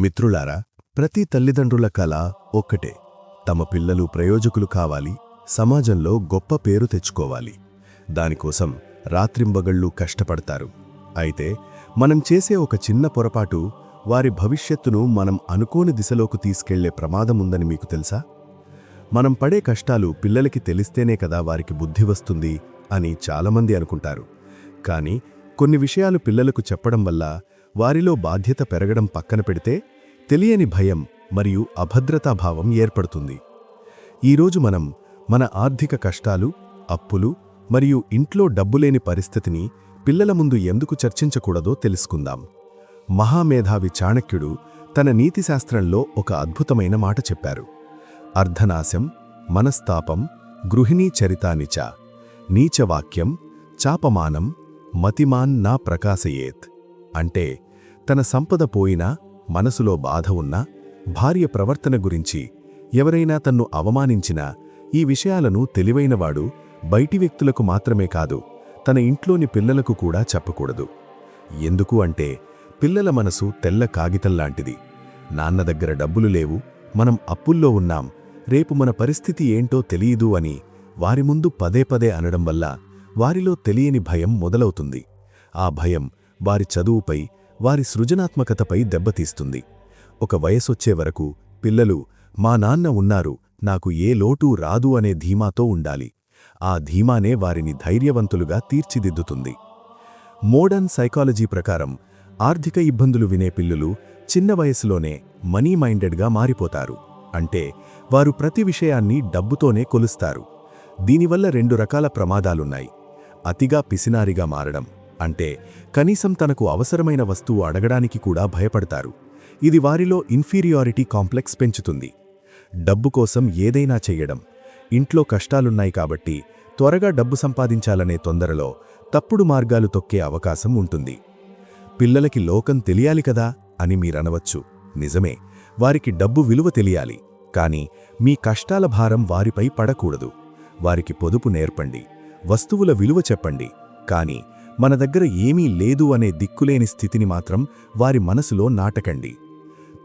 మిత్రులారా, ప్రతి తల్లిదండ్రుల కల ఒక్కటే. తమ పిల్లలు ప్రయోజకులు కావాలి, సమాజంలో గొప్ప పేరు తెచ్చుకోవాలి. దానికోసం రాత్రింబగళ్ళు కష్టపడతారు. అయితే మనం చేసే ఒక చిన్న పొరపాటు వారి భవిష్యత్తును మనం అనుకోని దిశలోకి తీసుకెళ్లే ప్రమాదముందని మీకు తెలుసా? మనం పడే కష్టాలు పిల్లలకి తెలిస్తేనే కదా వారికి బుద్ధి వస్తుంది అని చాలామంది అనుకుంటారు. కానీ కొన్ని విషయాలు పిల్లలకు చెప్పడం వల్ల వారిలో బాధ్యత పెరగడం పక్కన పెడితే తెలియని భయం మరియు అభద్రతాభావం ఏర్పడుతుంది. ఈరోజు మనం మన ఆర్థిక కష్టాలు, అప్పులు మరియు ఇంట్లో డబ్బులేని పరిస్థితిని పిల్లల ముందు ఎందుకు చర్చించకూడదో తెలుసుకుందాం. మహామేధావి చాణక్యుడు తన నీతిశాస్త్రంలో ఒక అద్భుతమైన మాట చెప్పారు. అర్ధనాశం మనస్తాపం గృహిణీ చరితానిచ నీచవాక్యం చాపమానం మతిమాన్ నా ప్రకాశయేత్. అంటే తన సంపద పోయినా, మనసులో బాధ ఉన్నా, భార్య ప్రవర్తన గురించి ఎవరైనా తన్ను అవమానించినా ఈ విషయాలను తెలివైనవాడు బయటి వ్యక్తులకు మాత్రమే కాదు, తన ఇంట్లోని పిల్లలకు కూడా చెప్పకూడదు. ఎందుకు అంటే పిల్లల మనసు తెల్ల కాగితంలాంటిది. నాన్న దగ్గర డబ్బులు లేవు, మనం అప్పుల్లో ఉన్నాం, రేపు మన పరిస్థితి ఏంటో తెలియదు అని వారి ముందు పదే పదే అనడం వల్ల వారిలో తెలియని భయం మొదలవుతుంది. ఆ భయం వారి చదువుపై, వారి సృజనాత్మకతపై దెబ్బతీస్తుంది. ఒక వయసొచ్చే వరకు పిల్లలు మా నాన్న ఉన్నారు, నాకు ఏ లోటూ రాదు అనే ధీమాతో ఉండాలి. ఆ ధీమానే వారిని ధైర్యవంతులుగా తీర్చిదిద్దుతుంది. మోడర్న్ సైకాలజీ ప్రకారం ఆర్థిక ఇబ్బందులు వినే పిల్లలు చిన్న వయసులోనే మనీ మైండెడ్గా మారిపోతారు. అంటే వారు ప్రతి విషయాన్ని డబ్బుతోనే కొలుస్తారు. దీనివల్ల రెండు రకాల ప్రమాదాలున్నాయి. అతిగా పిసినారిగా మారడం, అంటే కనీసం తనకు అవసరమైన వస్తువు అడగడానికి కూడా భయపడతారు. ఇది వారిలో ఇన్ఫీరియారిటీ కాంప్లెక్స్ పెంచుతుంది. డబ్బు కోసం ఏదైనా చెయ్యడం, ఇంట్లో కష్టాలున్నాయి కాబట్టి త్వరగా డబ్బు సంపాదించాలనే తొందరలో తప్పుడు మార్గాలు తొక్కే అవకాశం ఉంటుంది. పిల్లలకి లోకం తెలియాలి కదా అని మీరనవచ్చు. నిజమే, వారికి డబ్బు విలువ తెలియాలి. కానీ మీ కష్టాల భారం వారిపై పడకూడదు. వారికి పొదుపు నేర్పండి, వస్తువుల విలువ చెప్పండి. కానీ మన దగ్గర ఏమీ లేదు అనే దిక్కులేని స్థితిని మాత్రం వారి మనసులో నాటకండి.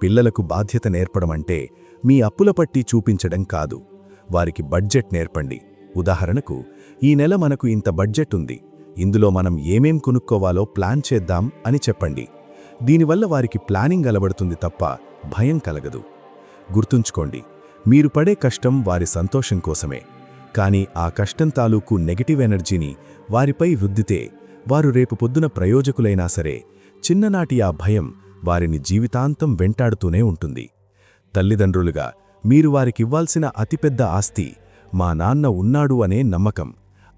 పిల్లలకు బాధ్యత నేర్పడమంటే మీ అప్పుల పట్టి చూపించడం కాదు. వారికి బడ్జెట్ నేర్పండి. ఉదాహరణకు, ఈ నెల మనకు ఇంత బడ్జెట్ ఉంది, ఇందులో మనం ఏమేం కొనుక్కోవాలో ప్లాన్ చేద్దాం అని చెప్పండి. దీనివల్ల వారికి ప్లానింగ్ అలవడుతుంది తప్ప భయం కలగదు. గుర్తుంచుకోండి, మీరు పడే కష్టం వారి సంతోషం కోసమే. కానీ ఆ కష్టం తాలూకు నెగటివ్ ఎనర్జీని వారిపై రుద్దితే వారు రేపు పొద్దున ప్రయోజకులైనా సరే చిన్ననాటి ఆ భయం వారిని జీవితాంతం వెంటాడుతూనే ఉంటుంది. తల్లిదండ్రులుగా మీరు వారికివ్వాల్సిన అతిపెద్ద ఆస్తి మా నాన్న ఉన్నాడు అనే నమ్మకం.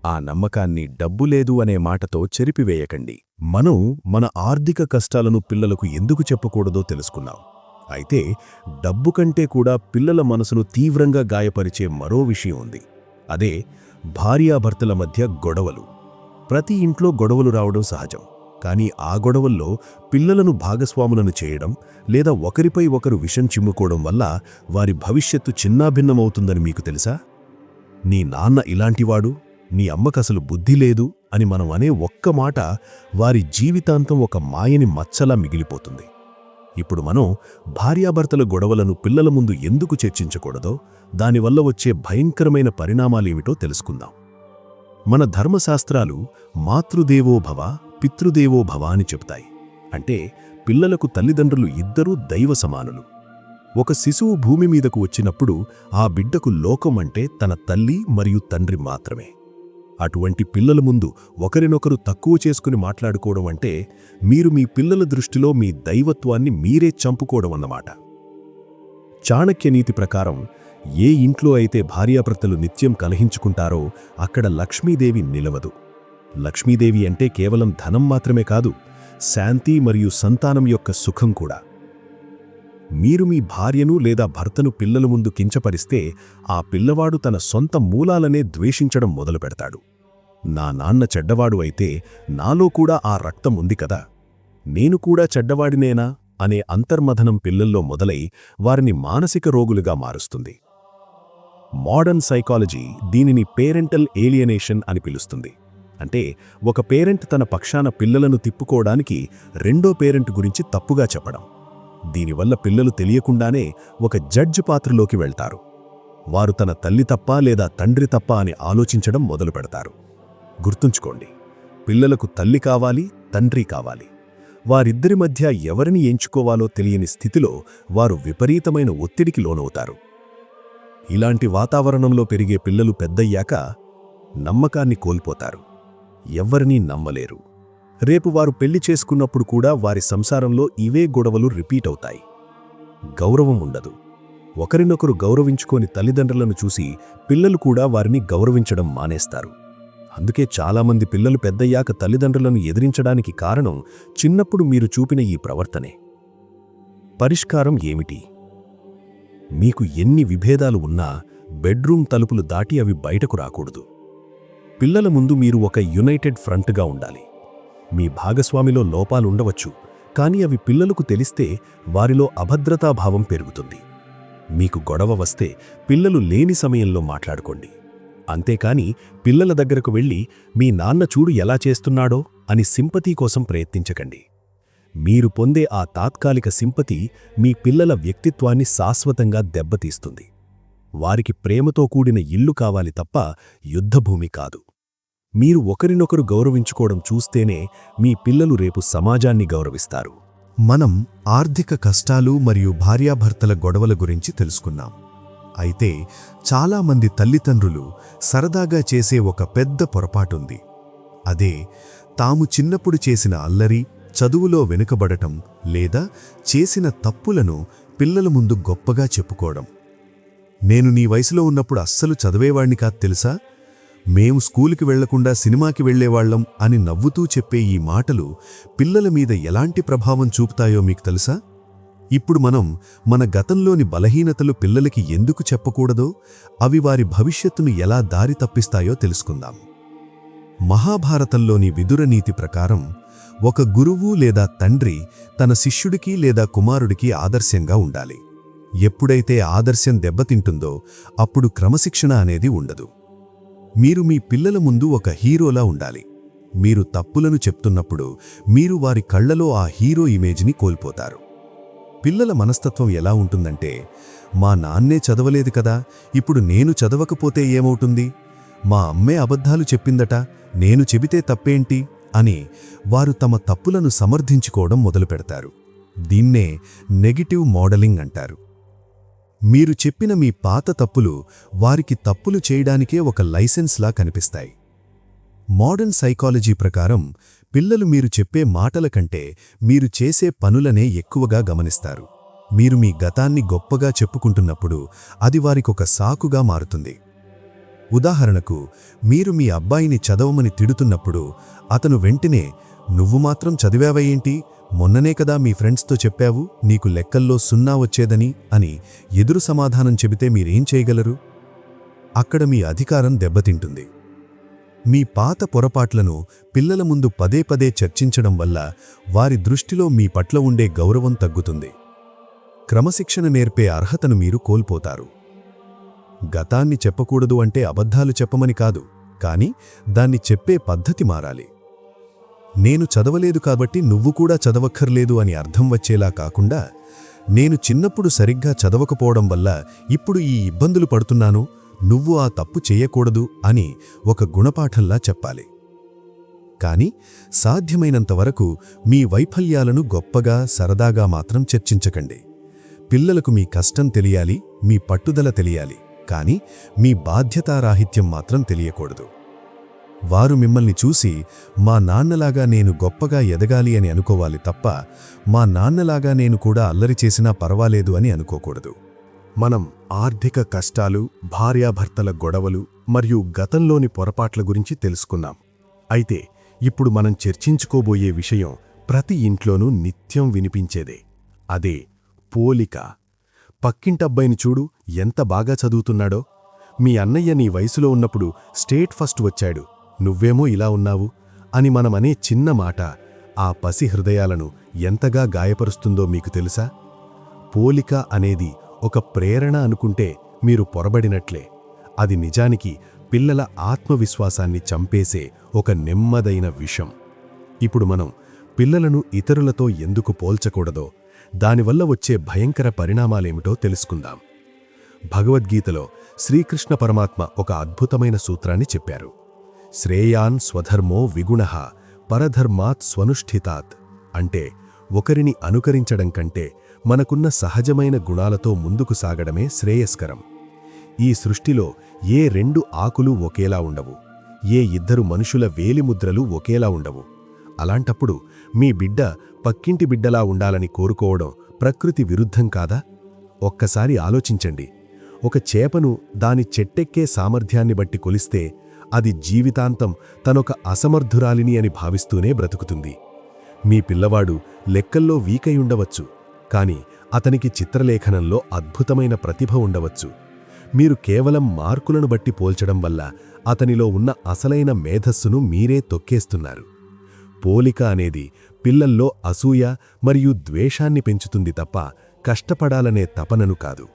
ఆ నమ్మకాన్ని డబ్బు లేదు అనే మాటతో చెరిపివేయకండి. మనం మన ఆర్థిక కష్టాలను పిల్లలకు ఎందుకు చెప్పకూడదో తెలుసుకున్నాం. అయితే డబ్బు కంటే కూడా పిల్లల మనసును తీవ్రంగా గాయపరిచే మరో విషయం ఉంది. అదే భార్యాభర్తల మధ్య గొడవలు. ప్రతి ఇంట్లో గొడవలు రావడం సహజం. కానీ ఆ గొడవల్లో పిల్లలను భాగస్వాములను చేయడం లేదా ఒకరిపై ఒకరు విషం చిమ్ముకోవడం వల్ల వారి భవిష్యత్తు చిన్నాభిన్నమవుతుందని మీకు తెలుసా? నీ నాన్న ఇలాంటివాడు, నీ అమ్మకసలు బుద్ధి లేదు అని మనం అనే ఒక్క మాట వారి జీవితాంతం ఒక మాయని మచ్చలా మిగిలిపోతుంది. ఇప్పుడు మనం భార్యాభర్తల గొడవలను పిల్లల ముందు ఎందుకు చర్చించకూడదో, దానివల్ల వచ్చే భయంకరమైన పరిణామాలేమిటో తెలుసుకుందాం. మన ధర్మశాస్త్రాలు మాతృదేవోభవ పితృదేవోభవ అని చెప్తాయి. అంటే పిల్లలకు తల్లిదండ్రులు ఇద్దరూ దైవ సమానులు. ఒక శిశువు భూమి మీదకు వచ్చినప్పుడు ఆ బిడ్డకు లోకం అంటే తన తల్లి మరియు తండ్రి మాత్రమే. అటువంటి పిల్లల ముందు ఒకరినొకరు తక్కువ చేసుకుని మాట్లాడుకోవడం అంటే మీరు మీ పిల్లల దృష్టిలో మీ దైవత్వాన్ని మీరే చంపుకోవడం అన్నమాట. చాణక్యనీతి ప్రకారం ఏ ఇంట్లో అయితే భార్యాభర్తలు నిత్యం కలహించుకుంటారో అక్కడ లక్ష్మీదేవి నిలవదు. లక్ష్మీదేవి అంటే కేవలం ధనం మాత్రమే కాదు, శాంతి మరియు సంతానం యొక్క సుఖం కూడా. మీరు మీ భార్యను లేదా భర్తను పిల్లల ముందు కించపరిస్తే ఆ పిల్లవాడు తన సొంత మూలాలనే ద్వేషించడం మొదలుపెడతాడు. నా నాన్న చెడ్డవాడు అయితే నాలో కూడా ఆ రక్తం ఉంది కదా, నేను కూడా చెడ్డవాడినేనా అనే అంతర్మథనం పిల్లల్లో మొదలై వారిని మానసిక రోగులుగా మారుస్తుంది. మోడర్న్ సైకాలజీ దీనిని పేరెంటల్ ఏలియనేషన్ అని పిలుస్తుంది. అంటే ఒక పేరెంట్ తన పక్షాన పిల్లలను తిప్పుకోవడానికి రెండో పేరెంట్ గురించి తప్పుగా చెప్పడం. దీనివల్ల పిల్లలు తెలియకుండానే ఒక జడ్జి పాత్రలోకి వెళ్తారు. వారు తన తల్లి తప్ప లేదా తండ్రి తప్ప అని ఆలోచించడం మొదలుపెడతారు. గుర్తుంచుకోండి, పిల్లలకు తల్లి కావాలి, తండ్రి కావాలి. వారిద్దరి మధ్య ఎవరిని ఎంచుకోవాలో తెలియని స్థితిలో వారు విపరీతమైన ఒత్తిడికి లోనవుతారు. ఇలాంటి వాతావరణంలో పెరిగే పిల్లలు పెద్దయ్యాక నమ్మకాన్ని కోల్పోతారు. ఎవ్వరినీ నమ్మలేరు. రేపు వారు పెళ్లి చేసుకున్నప్పుడు కూడా వారి సంసారంలో ఇవే గొడవలు రిపీట్ అవుతాయి. గౌరవం ఉండదు. ఒకరినొకరు గౌరవించుకోని తల్లిదండ్రులను చూసి పిల్లలు కూడా వారిని గౌరవించడం మానేస్తారు. అందుకే చాలామంది పిల్లలు పెద్దయ్యాక తల్లిదండ్రులను ఎదిరించడానికి కారణం చిన్నప్పుడు మీరు చూపిన ఈ ప్రవర్తనే. పరిష్కారం ఏమిటి? మీకు ఎన్ని విభేదాలు ఉన్నా బెడ్రూమ్ తలుపులు దాటి అవి బయటకు రాకూడదు. పిల్లల ముందు మీరు ఒక యునైటెడ్ ఫ్రంట్గా ఉండాలి. మీ భాగస్వామిలో లోపాలుండవచ్చు, కానీ అవి పిల్లలకు తెలిస్తే వారిలో అభద్రతాభావం పెరుగుతుంది. మీకు గొడవ వస్తే పిల్లలు లేని సమయంలో మాట్లాడుకోండి. అంతేకాని పిల్లల దగ్గరకు వెళ్ళి మీ నాన్న చూడు ఎలా చేస్తున్నాడో అని సింపతి కోసం ప్రయత్నించకండి. మీరు పొందే ఆ తాత్కాలిక సింపతి మీ పిల్లల వ్యక్తిత్వాన్ని శాశ్వతంగా దెబ్బతీస్తుంది. వారికి ప్రేమతో కూడిన ఇల్లు కావాలి తప్ప యుద్ధభూమి కాదు. మీరు ఒకరినొకరు గౌరవించుకోవడం చూస్తేనే మీ పిల్లలు రేపు సమాజాన్ని గౌరవిస్తారు. మనం ఆర్థిక కష్టాలు మరియు భార్యాభర్తల గొడవల గురించి తెలుసుకున్నాం. అయితే చాలామంది తల్లిదండ్రులు సరదాగా చేసే ఒక పెద్ద పొరపాటుంది. అదే తాము చిన్నప్పుడు చేసిన అల్లరి, చదువులో వెనుకబడటం లేదా చేసిన తప్పులను పిల్లల ముందు గొప్పగా చెప్పుకోవడం. నేను నీ వయసులో ఉన్నప్పుడు అస్సలు చదివేవాణ్ణి కాదు తెలుసా, మేం స్కూలుకి వెళ్లకుండా సినిమాకి వెళ్లేవాళ్లం అని నవ్వుతూ చెప్పే ఈ మాటలు పిల్లల మీద ఎలాంటి ప్రభావం చూపుతాయో మీకు తెలుసా? ఇప్పుడు మనం మన గతంలోని బలహీనతలు పిల్లలకి ఎందుకు చెప్పకూడదో, అవి వారి భవిష్యత్తును ఎలా దారి తప్పిస్తాయో తెలుసుకుందాం. మహాభారతంలోని విదుర నీతి ప్రకారం ఒక గురువు లేదా తండ్రి తన శిష్యుడికి లేదా కుమారుడికి ఆదర్శంగా ఉండాలి. ఎప్పుడైతే ఆదర్శం దెబ్బతింటుందో అప్పుడు క్రమశిక్షణ అనేది ఉండదు. మీరు మీ పిల్లల ముందు ఒక హీరోలా ఉండాలి. మీరు తప్పులను చెప్తున్నప్పుడు మీరు వారి కళ్లలో ఆ హీరో ఇమేజ్ని కోల్పోతారు. పిల్లల మనస్తత్వం ఎలా ఉంటుందంటే, మా నాన్నే చదవలేదు కదా, ఇప్పుడు నేను చదవకపోతే ఏమవుతుంది, మా అమ్మే అబద్ధాలు చెప్పిందట, నేను చెబితే తప్పేంటి అని వారు తమ తప్పులను సమర్థించుకోవడం మొదలుపెడతారు. దీన్నే నెగటివ్ మోడలింగ్ అంటారు. మీరు చెప్పిన మీ పాత తప్పులు వారికి తప్పులు చేయడానికే ఒక లైసెన్స్లా కనిపిస్తాయి. మోడర్న్ సైకాలజీ ప్రకారం పిల్లలు మీరు చెప్పే మాటల కంటే మీరు చేసే పనులనే ఎక్కువగా గమనిస్తారు. మీరు మీ గతాన్ని గొప్పగా చెప్పుకుంటున్నప్పుడు అది వారికొక సాకుగా మారుతుంది. ఉదాహరణకు, మీరు మీ అబ్బాయిని చదవమని తిడుతున్నప్పుడు అతను వెంటనే, నువ్వు మాత్రం చదివావేంటి, మొన్ననే కదా మీ ఫ్రెండ్స్తో చెప్పావు నీకు లెక్కల్లో 0 వచ్చేదని అని ఎదురు సమాధానం చెబితే మీరేం చేయగలరు? అక్కడ మీ అధికారం దెబ్బతింటుంది. మీ పాత పొరపాట్లను పిల్లల ముందు పదే పదే చర్చించడం వల్ల వారి దృష్టిలో మీ పట్ల ఉండే గౌరవం తగ్గుతుంది. క్రమశిక్షణ నేర్పే అర్హతను మీరు కోల్పోతారు. గతాన్ని చెప్పకూడదు అంటే అబద్ధాలు చెప్పమని కాదు, కానీ దాన్ని చెప్పే పద్ధతి మారాలి. నేను చదవలేదు కాబట్టి నువ్వు కూడా చదవక్కర్లేదు అని అర్థం వచ్చేలా కాకుండా, నేను చిన్నప్పుడు సరిగ్గా చదవకపోవడం వల్ల ఇప్పుడు ఈ ఇబ్బందులు పడుతున్నాను, నువ్వు ఆ తప్పు చేయకూడదు అని ఒక గుణపాఠంలా చెప్పాలి. కానీ సాధ్యమైనంతవరకు మీ వైఫల్యాలను గొప్పగా, సరదాగా మాత్రం చర్చించకండి. పిల్లలకు మీ కష్టం తెలియాలి, మీ పట్టుదల తెలియాలి, కానీ మీ బాధ్యతారాహిత్యం మాత్రం తెలియకూడదు. వారు మిమ్మల్ని చూసి మా నాన్నలాగా నేను గొప్పగా ఎదగాలి అని అనుకోవాలి తప్ప, మా నాన్నలాగా నేను కూడా అల్లరి చేసినా పర్వాలేదు అని అనుకోకూడదు. మనం ఆర్థిక కష్టాలు, భార్యాభర్తల గొడవలు మరియు గతంలోని పొరపాట్ల గురించి తెలుసుకున్నాం. అయితే ఇప్పుడు మనం చర్చించుకోబోయే విషయం ప్రతి ఇంట్లోనూ నిత్యం వినిపించేదే. అదే పోలిక. పక్కింటబ్బాయిని చూడు ఎంత బాగా చదువుతున్నాడో, మీ అన్నయ్య నీ వయసులో ఉన్నప్పుడు స్టేట్ ఫస్ట్ వచ్చాడు, నువ్వేమో ఇలా ఉన్నావు అని మనమనే చిన్న మాట ఆ పసి హృదయాలను ఎంతగా గాయపరుస్తుందో మీకు తెలుసా? పోలిక అనేది ఒక ప్రేరణ అనుకుంటే మీరు పొరబడినట్లే. అది నిజానికి పిల్లల ఆత్మవిశ్వాసాన్ని చంపేసే ఒక నెమ్మదైన విషం. ఇప్పుడు మనం పిల్లలను ఇతరులతో ఎందుకు పోల్చకూడదో, దానివల్ల వచ్చే భయంకర పరిణామాలేమిటో తెలుసుకుందాం. భగవద్గీతలో శ్రీకృష్ణ పరమాత్మ ఒక అద్భుతమైన సూత్రాన్ని చెప్పారు. శ్రేయాన్ స్వధర్మో విగుణః పరధర్మాత్ స్వనుష్ఠితాత్. అంటే ఒకరిని అనుకరించడం కంటే మనకున్న సహజమైన గుణాలతో ముందుకు సాగడమే శ్రేయస్కరం. ఈ సృష్టిలో ఏ రెండు ఆకులు ఒకేలా ఉండవు, ఏ ఇద్దరు మనుషుల వేలిముద్రలు ఒకేలా ఉండవు. అలాంటప్పుడు మీ బిడ్డ పక్కింటి బిడ్డలా ఉండాలని కోరుకోవడం ప్రకృతి విరుద్ధం కాదా? ఒక్కసారి ఆలోచించండి. ఒక చేపను దాని చెట్టెక్కే సామర్థ్యాన్ని బట్టి కొలిస్తే అది జీవితాంతం తనొక అసమర్థురాలిని అని భావిస్తూనే బ్రతుకుతుంది. మీ పిల్లవాడు లెక్కల్లో వీకై ఉండవచ్చు, కాని అతనికి చిత్రలేఖనంలో అద్భుతమైన ప్రతిభ ఉండవచ్చు. మీరు కేవలం మార్కులను బట్టి పోల్చడం వల్ల అతనిలో ఉన్న అసలైన మేధస్సును మీరే తొక్కేస్తున్నారు. పోలిక అనేది పిల్లల్లో అసూయ మరియు ద్వేషాన్ని పెంచుతుంది తప్ప కష్టపడాలనే తపనను కాదు.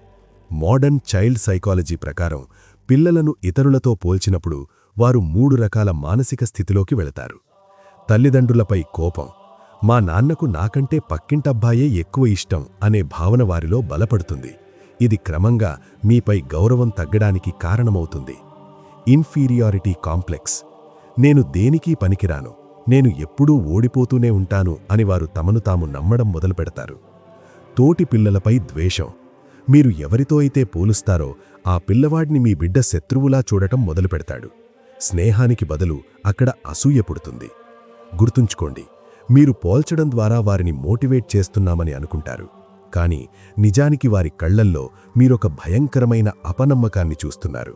మోడర్న్ చైల్డ్ సైకాలజీ ప్రకారం పిల్లలను ఇతరులతో పోల్చినప్పుడు వారు 3 రకాల మానసిక స్థితిలోకి వెళతారు. తల్లిదండ్రులపై కోపం, మా నాన్నకు నాకంటే పక్కింటబ్బాయే ఎక్కువ ఇష్టం అనే భావన వారిలో బలపడుతుంది. ఇది క్రమంగా మీపై గౌరవం తగ్గడానికి కారణమవుతుంది. ఇన్ఫీరియారిటీ కాంప్లెక్స్, నేను దేనికీ పనికిరాను, నేను ఎప్పుడూ ఓడిపోతూనే ఉంటాను అని వారు తమను తాము నమ్మడం మొదలుపెడతారు. తోటి పిల్లలపై ద్వేషం, మీరు ఎవరితో అయితే పోలుస్తారో ఆ పిల్లవాడిని మీ బిడ్డ శత్రువులా చూడటం మొదలుపెడతాడు. స్నేహానికి బదులు అక్కడ అసూయ పుడుతుంది. గుర్తుంచుకోండి, మీరు పోల్చడం ద్వారా వారిని మోటివేట్ చేస్తున్నామని అనుకుంటారు, కానీ నిజానికి వారి కళ్లల్లో మీరొక భయంకరమైన అపనమ్మకాన్ని చూస్తున్నారు.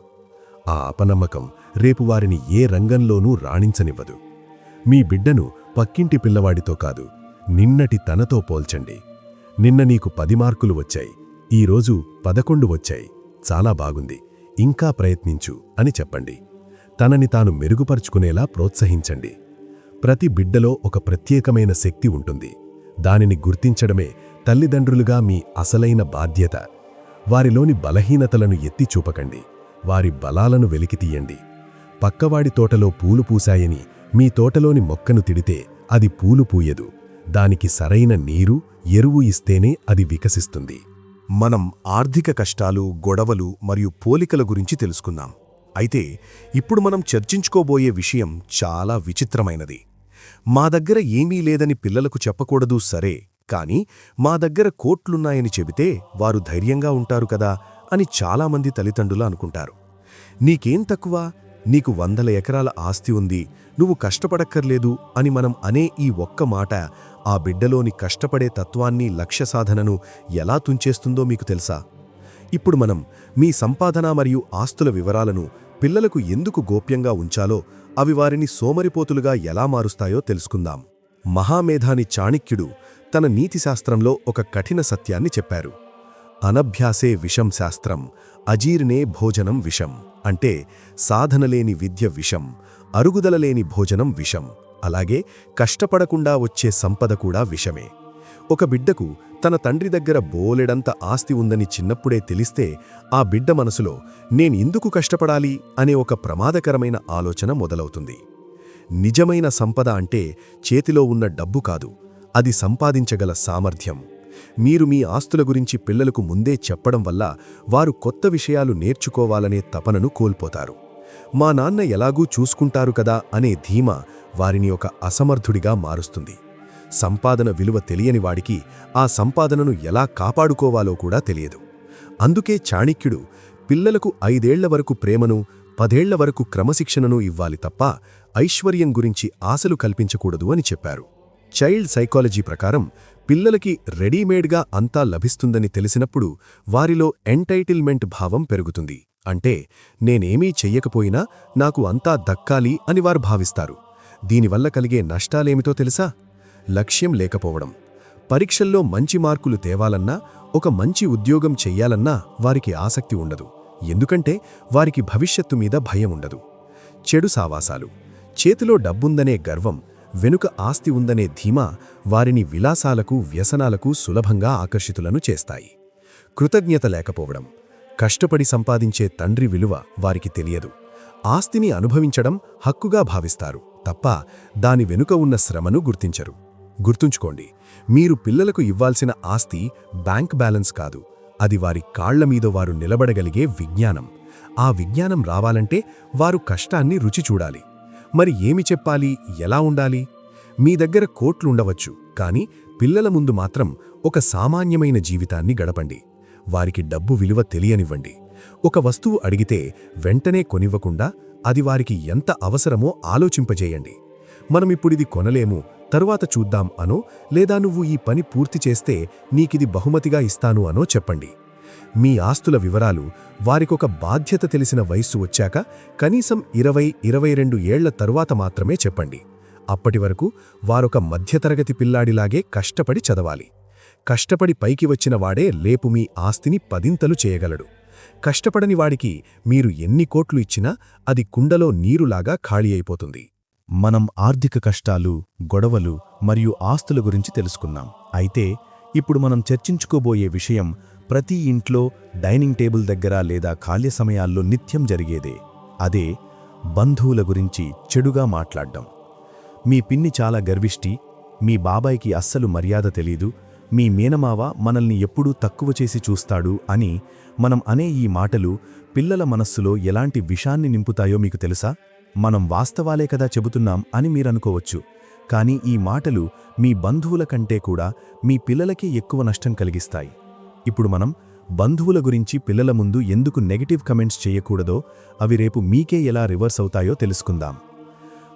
ఆ అపనమ్మకం రేపు వారిని ఏ రంగంలోనూ రాణించనివ్వదు. మీ బిడ్డను పక్కింటి పిల్లవాడితో కాదు, నిన్నటి తనతో పోల్చండి. నిన్న నీకు 10 మార్కులు వచ్చాయి, ఈరోజు 11 వచ్చాయి, చాలా బాగుంది, ఇంకా ప్రయత్నించు అని చెప్పండి. తనని తాను మెరుగుపరుచుకునేలా ప్రోత్సహించండి. ప్రతి బిడ్డలో ఒక ప్రత్యేకమైన శక్తి ఉంటుంది. దానిని గుర్తించడమే తల్లిదండ్రులుగా మీ అసలైన బాధ్యత. వారిలోని బలహీనతలను ఎత్తి చూపకండి, వారి బలాలను వెలికితీయండి. పక్కవాడి తోటలో పూలు పూశాయని మీ తోటలోని మొక్కను తిడితే అది పూలు పూయదు. దానికి సరైన నీరు, ఎరువు ఇస్తేనే అది వికసిస్తుంది. మనం ఆర్థిక కష్టాలు, గొడవలు మరియు పోలికల గురించి తెలుసుకున్నాం. అయితే ఇప్పుడు మనం చర్చించుకోబోయే విషయం చాలా విచిత్రమైనది. మా దగ్గర ఏమీ లేదని పిల్లలకు చెప్పకూడదు సరే, కానీ మా దగ్గర కోట్లున్నాయని చెబితే వారు ధైర్యంగా ఉంటారు కదా అని చాలామంది తల్లిదండ్రులు అనుకుంటారు. నీకేం తక్కువ, నీకు 100 ఎకరాల ఆస్తి ఉంది, నువ్వు కష్టపడక్కర్లేదు అని మనం అనే ఈ ఒక్క మాట ఆ బిడ్డలోని కష్టపడే తత్వాన్ని, లక్ష్య సాధనను ఎలా తుంచేస్తుందో మీకు తెలుసా? ఇప్పుడు మనం మీ సంపాదన మరియు ఆస్తుల వివరాలను పిల్లలకు ఎందుకు గోప్యంగా ఉంచాలో, అవి వారిని సోమరిపోతులుగా ఎలా మారుస్తాయో తెలుసుకుందాం. మహామేధాని చాణక్యుడు తన నీతిశాస్త్రంలో ఒక కఠిన సత్యాన్ని చెప్పారు. అనభ్యాసే విషం శాస్త్రం, అజీర్ణే భోజనం విషం. అంటే సాధనలేని విద్య విషం, అరుగుదలలేని భోజనం విషం, అలాగే కష్టపడకుండా వచ్చే సంపద కూడా విషమే. ఒక బిడ్డకు తన తండ్రి దగ్గర బోలెడంత ఆస్తి ఉందని చిన్నప్పుడే తెలిస్తే ఆ బిడ్డ మనసులో నేనెందుకు కష్టపడాలి అనే ఒక ప్రమాదకరమైన ఆలోచన మొదలవుతుంది. నిజమైన సంపద అంటే చేతిలో ఉన్న డబ్బు కాదు, అది సంపాదించగల సామర్థ్యం. మీరు మీ ఆస్తుల గురించి పిల్లలకు ముందే చెప్పడం వల్ల వారు కొత్త విషయాలు నేర్చుకోవాలనే తపనను కోల్పోతారు. మా నాన్న ఎలాగూ చూసుకుంటారు కదా అనే ధీమా వారిని ఒక అసమర్థుడిగా మారుస్తుంది. సంపాదన విలువ తెలియని వాడికి ఆ సంపాదనను ఎలా కాపాడుకోవాలో కూడా తెలియదు. అందుకే చాణక్యుడు పిల్లలకు 5 ఏళ్ల వరకు ప్రేమను, 10 ఏళ్ల వరకు క్రమశిక్షణను ఇవ్వాలి తప్ప ఐశ్వర్యం గురించి ఆశలు కల్పించకూడదు అని చెప్పారు. చైల్డ్ సైకాలజీ ప్రకారం పిల్లలకి రెడీమేడ్గా అంతా లభిస్తుందని తెలిసినప్పుడు వారిలో ఎంటైటిల్మెంట్ భావం పెరుగుతుంది. అంటే నేనేమీ చెయ్యకపోయినా నాకు అంతా దక్కాలి అని వారు భావిస్తారు. దీనివల్ల కలిగే నష్టాలేమిటో తెలుసా? లక్ష్యం లేకపోవడం. పరీక్షల్లో మంచి మార్కులు తేవాలన్నా, ఒక మంచి ఉద్యోగం చెయ్యాలన్నా వారికి ఆసక్తి ఉండదు. ఎందుకంటే వారికి భవిష్యత్తు మీద భయం ఉండదు. చెడు సావాసాలు. చేతిలో డబ్బుందనే గర్వం, వెనుక ఆస్తి ఉందనే ధీమా వారిని విలాసాలకు, వ్యసనాలకు సులభంగా ఆకర్షితులను చేస్తాయి. కృతజ్ఞత లేకపోవడం. కష్టపడి సంపాదించే తండ్రి విలువ వారికి తెలియదు. ఆస్తిని అనుభవించడం హక్కుగా భావిస్తారు తప్ప దాని వెనుక ఉన్న శ్రమను గుర్తించరు. గుర్తుంచుకోండి, మీరు పిల్లలకు ఇవ్వాల్సిన ఆస్తి బ్యాంక్ బ్యాలెన్స్ కాదు, అది వారి కాళ్ల మీద వారు నిలబడగలిగే విజ్ఞానం. ఆ విజ్ఞానం రావాలంటే వారు కష్టాన్ని రుచి చూడాలి. మరి ఏమి చెప్పాలి, ఎలా ఉండాలి? మీ దగ్గర కోట్లుండవచ్చు, కాని పిల్లల ముందు మాత్రం ఒక సామాన్యమైన జీవితాన్ని గడపండి. వారికి డబ్బు విలువ తెలియనివ్వండి. ఒక వస్తువు అడిగితే వెంటనే కొనివ్వకుండా అది వారికి ఎంత అవసరమో ఆలోచింపజేయండి. మనమిప్పుడిది కొనలేము, తరువాత చూద్దాం అనో, లేదా నువ్వు ఈ పని పూర్తి చేస్తే నీకిది బహుమతిగా ఇస్తాను అనో చెప్పండి. మీ ఆస్తుల వివరాలు వారికొక బాధ్యత తెలిసిన వయస్సు వచ్చాక కనీసం 20-22 ఏళ్ల తరువాత మాత్రమే చెప్పండి. అప్పటి వరకు వారొక మధ్యతరగతి పిల్లాడిలాగే కష్టపడి చదవాలి. కష్టపడి పైకి వచ్చిన వాడే రేపు మీ ఆస్తిని 10 చేయగలడు. కష్టపడని వాడికి మీరు ఎన్ని కోట్లు ఇచ్చినా అది కుండలో నీరులాగా ఖాళీ అయిపోతుంది. మనం ఆర్థిక కష్టాలు, గొడవలు మరియు ఆస్తుల గురించి తెలుసుకున్నాం. అయితే ఇప్పుడు మనం చర్చించుకోబోయే విషయం ప్రతి ఇంట్లో డైనింగ్ టేబుల్ దగ్గర లేదా ఖాళీ సమయాల్లో నిత్యం జరిగేదే. అదే బంధువుల గురించి చెడుగా మాట్లాడ్డం. మీ పిన్ని చాలా గర్విష్టి, మీ బాబాయికి అస్సలు మర్యాద తెలీదు, మీ మేనమావ మనల్ని ఎప్పుడూ తక్కువ చేసి చూస్తాడు అని మనం అనే ఈ మాటలు పిల్లల మనస్సులో ఎలాంటి విషాన్ని నింపుతాయో మీకు తెలుసా? మనం వాస్తవాలే కదా చెబుతున్నాం అని మీరనుకోవచ్చు. కానీ ఈ మాటలు మీ బంధువుల కంటే కూడా మీ పిల్లలకే ఎక్కువ నష్టం కలిగిస్తాయి. ఇప్పుడు మనం బంధువుల గురించి పిల్లల ముందు ఎందుకు నెగటివ్ కమెంట్స్ చేయకూడదో, అవి రేపు మీకే ఎలా రివర్స్ అవుతాయో తెలుసుకుందాం.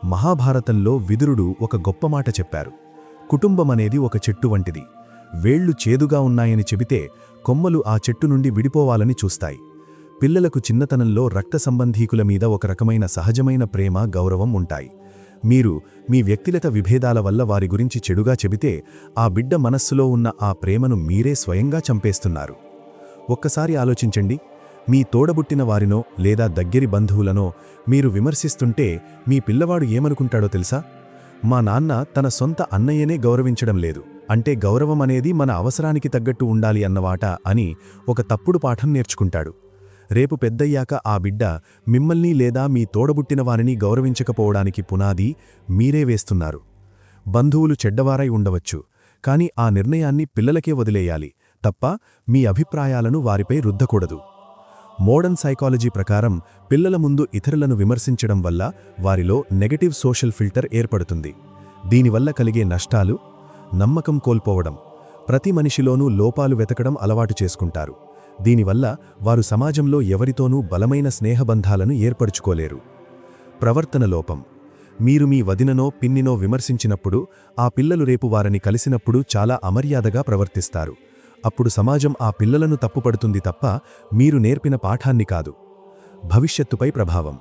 మహాభారతంలో విదురుడు ఒక గొప్ప మాట చెప్పారు. కుటుంబమనేది ఒక చెట్టు వంటిది. వేళ్లు చేదుగా ఉన్నాయని చెబితే కొమ్మలు ఆ చెట్టు నుండి విడిపోవాలని చూస్తాయి. పిల్లలకు చిన్నతనంలో రక్త సంబంధీకుల మీద ఒక రకమైన సహజమైన ప్రేమ, గౌరవం ఉంటాయి. మీరు మీ వ్యక్తిగత విభేదాల వల్ల వారి గురించి చెడుగా చెబితే ఆ బిడ్డ మనస్సులో ఉన్న ఆ ప్రేమను మీరే స్వయంగా చంపేస్తున్నారు. ఒక్కసారి ఆలోచించండి. మీ తోడబుట్టిన వారినో లేదా దగ్గరి బంధువులనో మీరు విమర్శిస్తుంటే మీ పిల్లవాడు ఏమనుకుంటాడో తెలుసా? మా నాన్న తన సొంత అన్నయ్యనే గౌరవించడం లేదు, అంటే గౌరవం అనేది మన అవసరానికి తగ్గట్టు ఉండాలి అన్నమాట అని ఒక తప్పుడు పాఠం నేర్చుకుంటాడు. రేపు పెద్దయ్యాక ఆ బిడ్డ మిమ్మల్ని లేదా మీ తోడబుట్టిన వారిని గౌరవించకపోవడానికి పునాది మీరే వేస్తున్నారు. బంధువులు చెడ్డవారై ఉండవచ్చు, కాని ఆ నిర్ణయాన్ని పిల్లలకే వదిలేయాలి తప్ప మీ అభిప్రాయాలను వారిపై రుద్దకూడదు. మోడర్న్ సైకాలజీ ప్రకారం పిల్లల ముందు ఇతరులను విమర్శించడం వల్ల వారిలో నెగటివ్ సోషల్ ఫిల్టర్ ఏర్పడుతుంది. దీనివల్ల కలిగే నష్టాలు: నమ్మకం కోల్పోవడం. ప్రతి మనిషిలోనూ లోపాలు వెతకడం అలవాటు చేసుకుంటారు. దీనివల్ల వారు సమాజంలో ఎవరితోనూ బలమైన స్నేహబంధాలను ఏర్పరుచుకోలేరు. ప్రవర్తన లోపం. మీరు మీ వదిననో పిన్నినో విమర్శించినప్పుడు ఆ పిల్లలు రేపు వారిని కలిసినప్పుడు చాలా అమర్యాదగా ప్రవర్తిస్తారు. అప్పుడు సమాజం ఆ పిల్లలను తప్పుపడుతుంది తప్ప మీరు నేర్పిన పాఠాన్ని కాదు. భవిష్యత్తుపై ప్రభావం.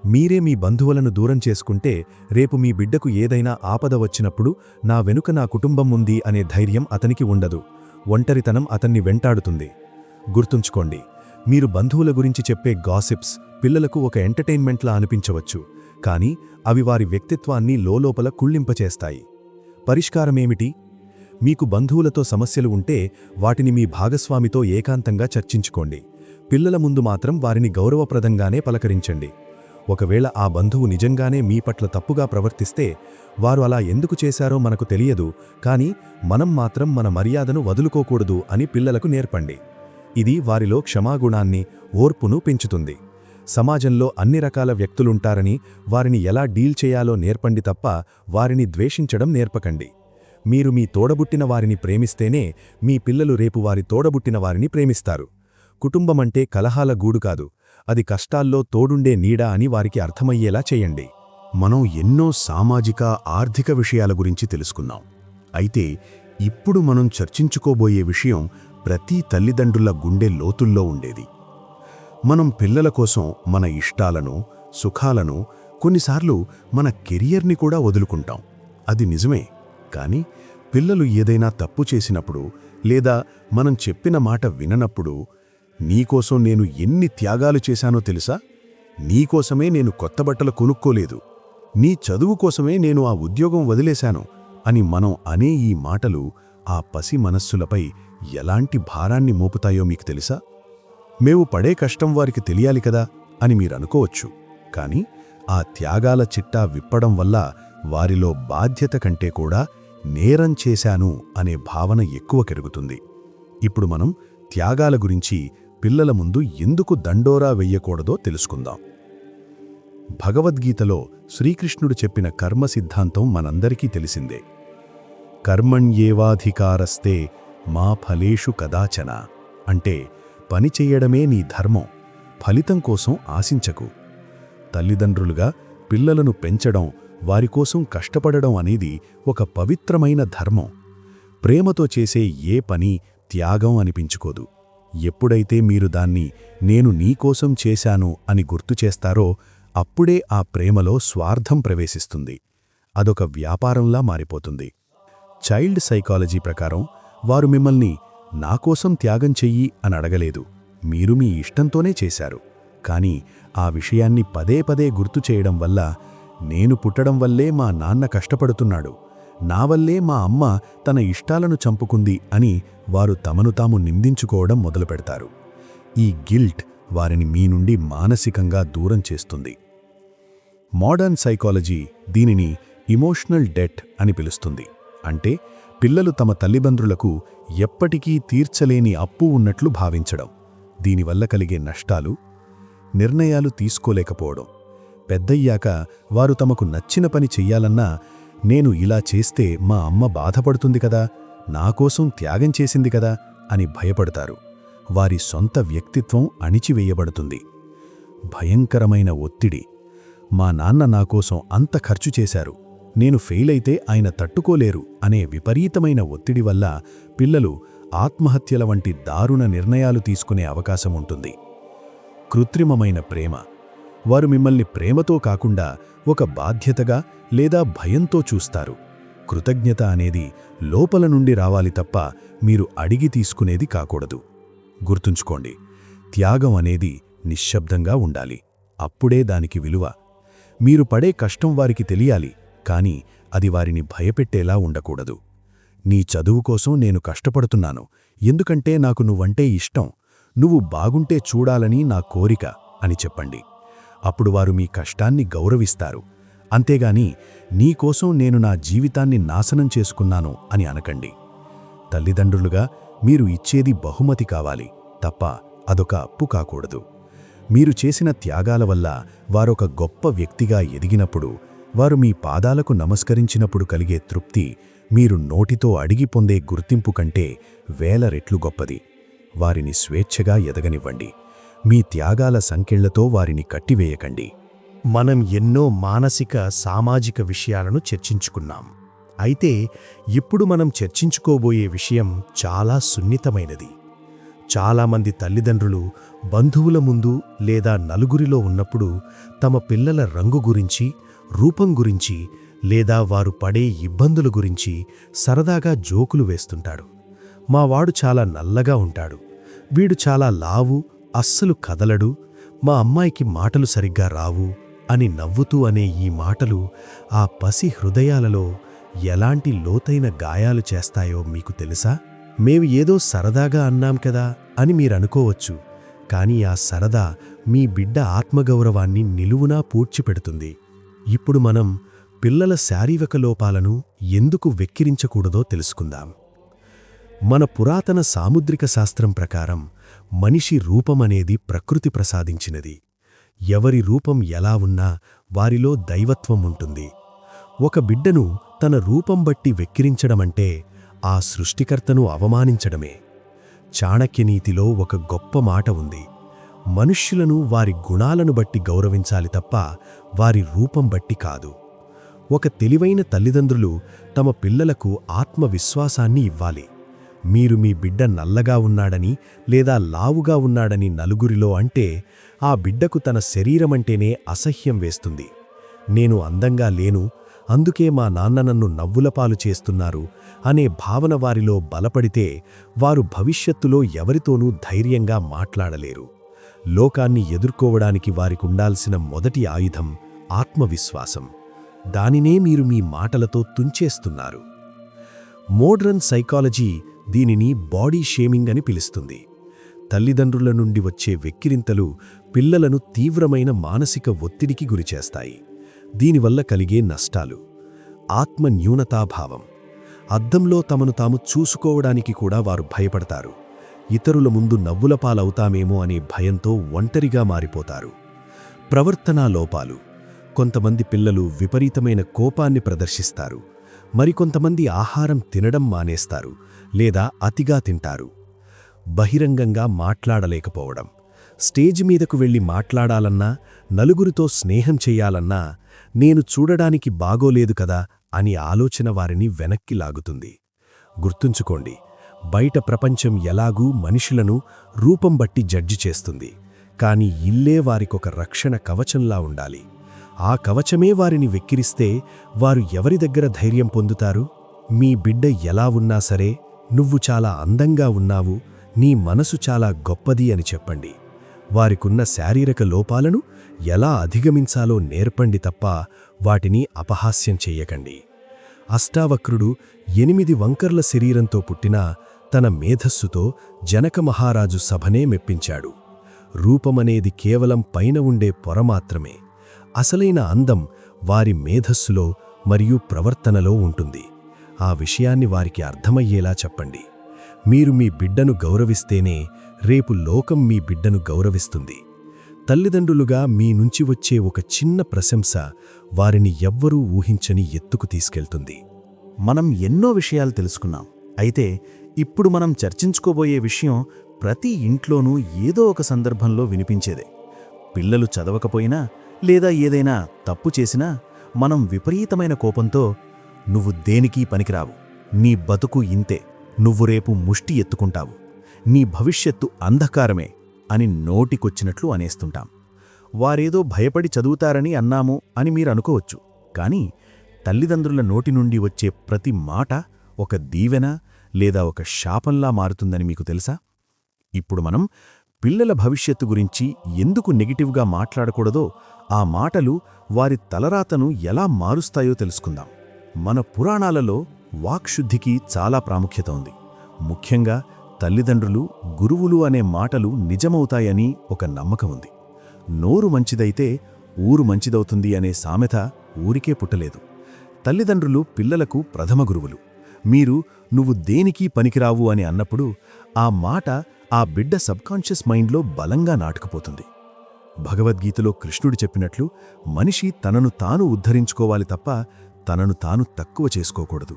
మీరే మీ బంధువులను దూరం చేసుకుంటే రేపు మీ బిడ్డకు ఏదైనా ఆపద వచ్చినప్పుడు నా వెనుక నా కుటుంబం ఉంది అనే ధైర్యం అతనికి ఉండదు. ఒంటరితనం అతన్ని వెంటాడుతుంది. గుర్తుంచుకోండి, మీరు బంధువుల గురించి చెప్పే గాసిప్స్ పిల్లలకు ఒక ఎంటర్టైన్మెంట్లా అనిపించవచ్చు, కానీ అవి వారి వ్యక్తిత్వాన్ని లోలోపల కుళ్ళింపచేస్తాయి. పరిష్కారమేమిటి? మీకు బంధువులతో సమస్యలు ఉంటే వాటిని మీ భాగస్వామితో ఏకాంతంగా చర్చించుకోండి. పిల్లల ముందు మాత్రం వారిని గౌరవప్రదంగానే పలకరించండి. ఒకవేళ ఆ బంధువు నిజంగానే మీ పట్ల తప్పుగా ప్రవర్తిస్తే వారు అలా ఎందుకు చేశారో మనకు తెలియదు, కానీ మనం మాత్రం మన మర్యాదను వదులుకోకూడదు అని పిల్లలకు నేర్పండి. ఇది వారిలో క్షమాగుణాన్ని, ఓర్పును పెంచుతుంది. సమాజంలో అన్ని రకాల వ్యక్తులుంటారని వారిని ఎలా డీల్ చేయాలో నేర్పండి తప్ప వారిని ద్వేషించడం నేర్పకండి. మీరు మీ తోడబుట్టిన వారిని ప్రేమిస్తేనే మీ పిల్లలు రేపు వారి తోడబుట్టిన వారిని ప్రేమిస్తారు. కుటుంబమంటే కలహాల గూడు కాదు, అది కష్టాల్లో తోడుండే నీడ అని వారికి అర్థమయ్యేలా చేయండి. మనం ఎన్నో సామాజిక, ఆర్థిక విషయాల గురించి తెలుసుకున్నాం. అయితే ఇప్పుడు మనం చర్చించుకోబోయే విషయం ప్రతి తల్లిదండ్రుల గుండె లోతుల్లో ఉండేది. మనం పిల్లల కోసం మన ఇష్టాలను, సుఖాలను, కొన్నిసార్లు మన కెరియర్ని కూడా వదులుకుంటాం. అది నిజమే. కానీ పిల్లలు ఏదైనా తప్పు చేసినప్పుడు లేదా మనం చెప్పిన మాట విననప్పుడు, నీకోసం నేను ఎన్ని త్యాగాలు చేశానో తెలుసా? నీకోసమే నేను కొత్త బట్టలు కొనుక్కోలేదు, నీ చదువు కోసమే నేను ఆ ఉద్యోగం వదిలేశాను అని మనం అనే ఈ మాటలు ఆ పసి మనస్సులపై ఎలాంటి భారాన్ని మోపుతాయో మీకు తెలుసా? మేము పడే కష్టం వారికి తెలియాలి కదా అని మీరనుకోవచ్చు. కానీ ఆ త్యాగాల చిట్టా విప్పడం వల్ల వారిలో బాధ్యత కంటే కూడా నేరం చేశాను అనే భావన ఎక్కువ కలుగుతుంది. ఇప్పుడు మనం త్యాగాల గురించి పిల్లల ముందు ఎందుకు దండోరా వెయ్యకూడదో తెలుసుకుందాం. భగవద్గీతలో శ్రీకృష్ణుడు చెప్పిన కర్మ సిద్ధాంతం మనందరికీ తెలిసిందే. కర్మణ్యేవాధికారస్తే మా ఫలేషు కదాచన అంటే పనిచెయ్యడమే నీ ధర్మం, ఫలితం కోసం ఆశించకు. తల్లిదండ్రులుగా పిల్లలను పెంచడం, వారికోసం కష్టపడడం అనేది ఒక పవిత్రమైన ధర్మం. ప్రేమతో చేసే ఏ పని త్యాగం అనిపించుకోదు. ఎప్పుడైతే మీరు దాన్ని నేను నీకోసం చేశాను అని గుర్తు చేస్తారో అప్పుడే ఆ ప్రేమలో స్వార్థం ప్రవేశిస్తుంది. అదొక వ్యాపారంలా మారిపోతుంది. చైల్డ్ సైకాలజీ ప్రకారం వారు మిమ్మల్ని నాకోసం త్యాగం చెయ్యి అని అడగలేదు, మీరు మీ ఇష్టంతోనే చేశారు. కానీ ఆ విషయాన్ని పదే పదే గుర్తు చేయడం వల్ల నేను పుట్టడం వల్లే మా నాన్న కష్టపడుతున్నాడు, నా వల్లే మా అమ్మ తన ఇష్టాలను చంపుకుంది అని వారు తమను తాము నిందించుకోవడం మొదలుపెడతారు. ఈ గిల్ట్ వారిని మీ నుండి మానసికంగా దూరం చేస్తుంది. మోడర్న్ సైకాలజీ దీనిని ఇమోషనల్ డెట్ అని పిలుస్తుంది. అంటే పిల్లలు తమ తల్లిదండ్రులకు ఎప్పటికీ తీర్చలేని అప్పు ఉన్నట్లు భావించడం. దీనివల్ల కలిగే నష్టాలు: నిర్ణయాలు తీసుకోలేకపోవడం. పెద్దయ్యాక వారు తమకు నచ్చిన పని చెయ్యాలన్నా నేను ఇలా చేస్తే మా అమ్మ బాధపడుతుంది కదా, నాకోసం త్యాగం చేసింది కదా అని భయపడతారు. వారి సొంత వ్యక్తిత్వం అణిచివేయబడుతుంది. భయంకరమైన ఒత్తిడి: మా నాన్న నాకోసం అంత ఖర్చు చేశారు, నేను ఫెయిలైతే ఆయన తట్టుకోలేరు అనే విపరీతమైన ఒత్తిడి వల్ల పిల్లలు ఆత్మహత్యల వంటి దారుణ నిర్ణయాలు తీసుకునే అవకాశం ఉంటుంది. కృత్రిమమైన ప్రేమ: వారు మిమ్మల్ని ప్రేమతో కాకుండా ఒక బాధ్యతగా లేదా భయంతో చూస్తారు. కృతజ్ఞత అనేది లోపల నుండి రావాలి తప్ప మీరు అడిగి తీసుకునేది కాకూడదు. గుర్తుంచుకోండి, త్యాగం అనేది నిశ్శబ్దంగా ఉండాలి. అప్పుడే దానికి విలువ. మీరు పడే కష్టం వారికి తెలియాలి, కానీ అది వారిని భయపెట్టేలా ఉండకూడదు. నీ చదువు కోసం నేను కష్టపడుతున్నాను, ఎందుకంటే నాకు నువ్వంటే ఇష్టం, నువ్వు బాగుంటే చూడాలని నా కోరిక అని చెప్పండి. అప్పుడు వారు మీ కష్టాన్ని గౌరవిస్తారు. అంతేగాని నీకోసం నేను నా జీవితాన్ని నాశనం చేసుకున్నాను అని అనకండి. తల్లిదండ్రులుగా మీరు ఇచ్చేది బహుమతి కావాలి తప్ప అదొక అప్పు కాకూడదు. మీరు చేసిన త్యాగాల వల్ల వారొక గొప్ప వ్యక్తిగా ఎదిగినప్పుడు, వారు మీ పాదాలకు నమస్కరించినప్పుడు కలిగే తృప్తి మీరు నోటితో అడిగి పొందే గుర్తింపు కంటే వేల రెట్లు గొప్పది. వారిని స్వేచ్ఛగా ఎదగనివ్వండి. మీ త్యాగాల సంకెళ్లతో వారిని కట్టివేయకండి. మనం ఎన్నో మానసిక, సామాజిక విషయాలను చర్చించుకున్నాం. అయితే ఇప్పుడు మనం చర్చించుకోబోయే విషయం చాలా సున్నితమైనది. చాలామంది తల్లిదండ్రులు బంధువుల ముందు లేదా నలుగురిలో ఉన్నప్పుడు తమ పిల్లల రంగు గురించి, రూపం గురించి లేదా వారు పడే ఇబ్బందుల గురించి సరదాగా జోకులు వేస్తుంటాడు. మావాడు చాలా నల్లగా ఉంటాడు, వీడు చాలా లావు, అస్సలు కదలడు, మా అమ్మాయికి మాటలు సరిగ్గా రావు అని నవ్వుతూ అనే ఈ మాటలు ఆ పసి హృదయాలలో ఎలాంటి లోతైన గాయాలు చేస్తాయో మీకు తెలుసా? మేము ఏదో సరదాగా అన్నాం కదా అని మీరనుకోవచ్చు, కానీ ఆ సరదా మీ బిడ్డ ఆత్మగౌరవాన్ని నిలువునా పూడ్చిపెడుతుంది. ఇప్పుడు మనం పిల్లల శారీరక లోపాలను ఎందుకు వెక్కిరించకూడదో తెలుసుకుందాం. మన పురాతన సాముద్రిక శాస్త్రం ప్రకారం మనిషి రూపమనేది ప్రకృతి ప్రసాదించినది. ఎవరి రూపం ఎలా ఉన్నా వారిలో దైవత్వం ఉంటుంది. ఒక బిడ్డను తన రూపం బట్టి వెక్కిరించడమంటే ఆ సృష్టికర్తను అవమానించడమే. చాణక్యనీతిలో ఒక గొప్ప మాట ఉంది: మనుష్యులను వారి గుణాలను బట్టి గౌరవించాలి తప్ప వారి రూపం బట్టి కాదు. ఒక తెలివైన తల్లిదండ్రులు తమ పిల్లలకు ఆత్మవిశ్వాసాన్ని ఇవ్వాలి. మీరు మీ బిడ్డ నల్లగా ఉన్నాడని లేదా లావుగా ఉన్నాడని నలుగురిలో అంటే ఆ బిడ్డకు తన శరీరమంటేనే అసహ్యం వేస్తుంది. నేను అందంగా లేను, అందుకే మా నాన్న నన్ను నవ్వులపాలు చేస్తున్నారు అనే భావన వారిలో బలపడితే వారు భవిష్యత్తులో ఎవరితోనూ ధైర్యంగా మాట్లాడలేరు. లోకాన్ని ఎదుర్కోవడానికి వారికుండాల్సిన మొదటి ఆయుధం ఆత్మవిశ్వాసం. దానినే మీరు మీ మాటలతో తుంచేస్తున్నారు. మోడ్రన్ సైకాలజీ దీనిని బాడీ షేమింగ్ అని పిలుస్తుంది. తల్లిదండ్రుల నుండి వచ్చే వెక్కిరింతలు పిల్లలను తీవ్రమైన మానసిక ఒత్తిడికి గురిచేస్తాయి. దీనివల్ల కలిగే నష్టాలు: ఆత్మ న్యూనతాభావం. అద్దంలో తమను తాము చూసుకోవడానికి కూడా వారు భయపడతారు. ఇతరుల ముందు నవ్వుల పాలవుతామేమో అనే భయంతో ఒంటరిగా మారిపోతారు. ప్రవర్తనా లోపాలు. కొంతమంది పిల్లలు విపరీతమైన కోపాన్ని ప్రదర్శిస్తారు. మరికొంతమంది ఆహారం తినడం మానేస్తారు లేదా అతిగా తింటారు. బహిరంగంగా మాట్లాడలేకపోవడం. స్టేజ్ మీదకు వెళ్లి మాట్లాడాలన్నా, నలుగురితో స్నేహం చెయ్యాలన్నా నేను చూడడానికి బాగోలేదు కదా అని ఆలోచన వారిని వెనక్కి లాగుతుంది. గుర్తుంచుకోండి, బయట ప్రపంచం ఎలాగూ మనుషులను రూపం బట్టి జడ్జి చేస్తుంది. కాని ఇల్లే వారికొక రక్షణ కవచంలా ఉండాలి. ఆ కవచమే వారిని వెక్కిరిస్తే వారు ఎవరి దగ్గర ధైర్యం పొందుతారు? మీ బిడ్డ ఎలా ఉన్నా సరే, నువ్వు చాలా అందంగా ఉన్నావు, నీ మనసు చాలా గొప్పది అని చెప్పండి. వారికున్న శారీరక లోపాలను ఎలా అధిగమించాలో నేర్పండి తప్ప వాటిని అపహాస్యం చెయ్యకండి. అష్టావక్రుడు 8 వంకర్ల శరీరంతో పుట్టినా తన మేధస్సుతో జనక మహారాజు సభనే మెప్పించాడు. రూపమనేది కేవలం పైన ఉండే పొర మాత్రమే. అసలైన అందం వారి మేధస్సులో మరియు ప్రవర్తనలో ఉంటుంది. ఆ విషయాన్ని వారికి అర్థమయ్యేలా చెప్పండి. మీరు మీ బిడ్డను గౌరవిస్తేనే రేపు లోకం మీ బిడ్డను గౌరవిస్తుంది. తల్లిదండ్రులుగా మీ నుంచి వచ్చే ఒక చిన్న ప్రశంస వారిని ఎవ్వరూ ఊహించని ఎత్తుకు తీసుకెళ్తుంది. మనం ఎన్నో విషయాలు తెలుసుకున్నాం. అయితే ఇప్పుడు మనం చర్చించుకోబోయే విషయం ప్రతి ఇంట్లోనూ ఏదో ఒక సందర్భంలో వినిపించేదే. పిల్లలు చదవకపోయినా లేదా ఏదైనా తప్పు చేసినా మనం విపరీతమైన కోపంతో "నువ్వు దేనికీ పనికిరావు, నీ బతుకు ఇంతే, నువ్వు రేపు ముష్టి ఎత్తుకుంటావు, నీ భవిష్యత్తు అంధకారమే" అని నోటికొచ్చినట్లు అనేస్తుంటాం. వారేదో భయపడి చదువుతారని అన్నాము అని మీరనుకోవచ్చు. కాని తల్లిదండ్రుల నోటి నుండి వచ్చే ప్రతి మాట ఒక దీవెన లేదా ఒక శాపంలా మారుతుందని మీకు తెలుసా? ఇప్పుడు మనం పిల్లల భవిష్యత్తు గురించి ఎందుకు నెగిటివ్గా మాట్లాడకూడదో, ఆ మాటలు వారి తలరాతను ఎలా మారుస్తాయో తెలుసుకుందాం. మన పురాణాలలో వాక్శుద్ధికి చాలా ప్రాముఖ్యత ఉంది. ముఖ్యంగా తల్లిదండ్రులు, గురువులు అనే మాటలు నిజమవుతాయని ఒక నమ్మకం ఉంది. నోరు మంచిదైతే ఊరు మంచిదవుతుంది అనే సామెత ఊరికే పుట్టలేదు. తల్లిదండ్రులు పిల్లలకు ప్రథమ గురువులు. మీరు "నువ్వు దేనికీ పనికిరావు" అని అన్నప్పుడు ఆ మాట ఆ బిడ్డ సబ్కాన్షియస్ మైండ్లో బలంగా నాటుకుపోతుంది. భగవద్గీతలో కృష్ణుడు చెప్పినట్లు మనిషి తనను తాను ఉద్ధరించుకోవాలి తప్ప తనను తాను తక్కువ చేసుకోకూడదు.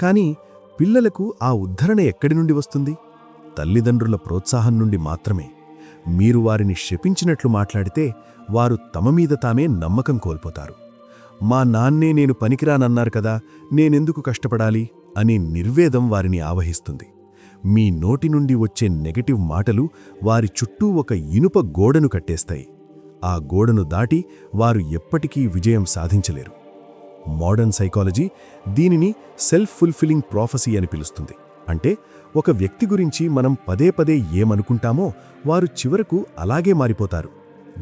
కాని పిల్లలకు ఆ ఉద్ధరణ ఎక్కడి నుండి వస్తుంది? తల్లిదండ్రుల ప్రోత్సాహం నుండి మాత్రమే. మీరు వారిని శపించినట్లు మాట్లాడితే వారు తమ మీద తామే నమ్మకం కోల్పోతారు. "మా నాన్నే నేను పనికిరానన్నారు కదా, నేనెందుకు కష్టపడాలి" అని నిర్వేదం వారిని ఆవహిస్తుంది. మీ నోటి నుండి వచ్చే నెగటివ్ మాటలు వారి చుట్టూ ఒక ఇనుప గోడను కట్టేస్తాయి. ఆ గోడను దాటి వారు ఎప్పటికీ విజయం సాధించలేరు. మోడర్న్ సైకాలజీ దీనిని సెల్ఫ్ ఫుల్ఫిల్లింగ్ ప్రాఫెసీ అని పిలుస్తుంది. అంటే ఒక వ్యక్తి గురించి మనం పదే పదే ఏమనుకుంటామో వారు చివరకు అలాగే మారిపోతారు.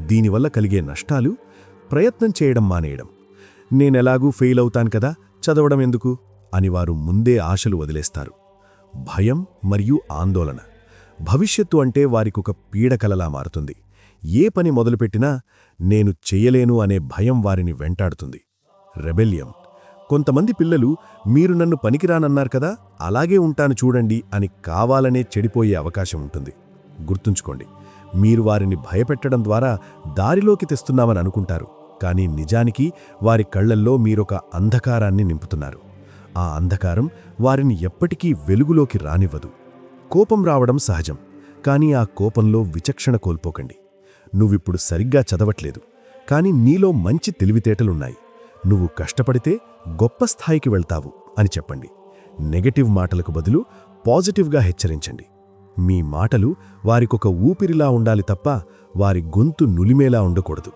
దీనివల్ల కలిగే నష్టాలు: ప్రయత్నం చేయడం మానేయడం. "నేనెలాగూ ఫెయిల్ అవుతాను కదా, చదవడం ఎందుకు" అని వారు ముందే ఆశలు వదిలేస్తారు. భయం మరియు ఆందోళన. భవిష్యత్తు అంటే వారికొక పీడకలలా మారుతుంది. ఏ పని మొదలుపెట్టినా "నేను చెయ్యలేను" అనే భయం వారిని వెంటాడుతుంది. రెబెలియం. కొంతమంది పిల్లలు "మీరు నన్ను పనికిరానన్నారు కదా, అలాగే ఉంటాను చూడండి" అని కావాలనే చెడిపోయే అవకాశం ఉంటుంది. గుర్తుంచుకోండి, మీరు వారిని భయపెట్టడం ద్వారా దారిలోకి తెస్తున్నామని అనుకుంటారు. కానీ నిజానికి వారి కళ్లల్లో మీరొక అంధకారాన్ని నింపుతున్నారు. ఆ అంధకారం వారిని ఎప్పటికీ వెలుగులోకి రానివ్వదు. కోపం రావడం సహజం. కానీ ఆ కోపంలో విచక్షణ కోల్పోకండి. "నువ్విప్పుడు సరిగ్గా చదవట్లేదు, కానీ నీలో మంచి తెలివితేటలున్నాయి, నువ్వు కష్టపడితే గొప్ప స్థాయికి వెళ్తావు" అని చెప్పండి. నెగటివ్ మాటలకు బదులు పాజిటివ్గా హెచ్చరించండి. మీ మాటలు వారికొక ఊపిరిలా ఉండాలి తప్ప వారి గొంతు నులిమేలా ఉండకూడదు.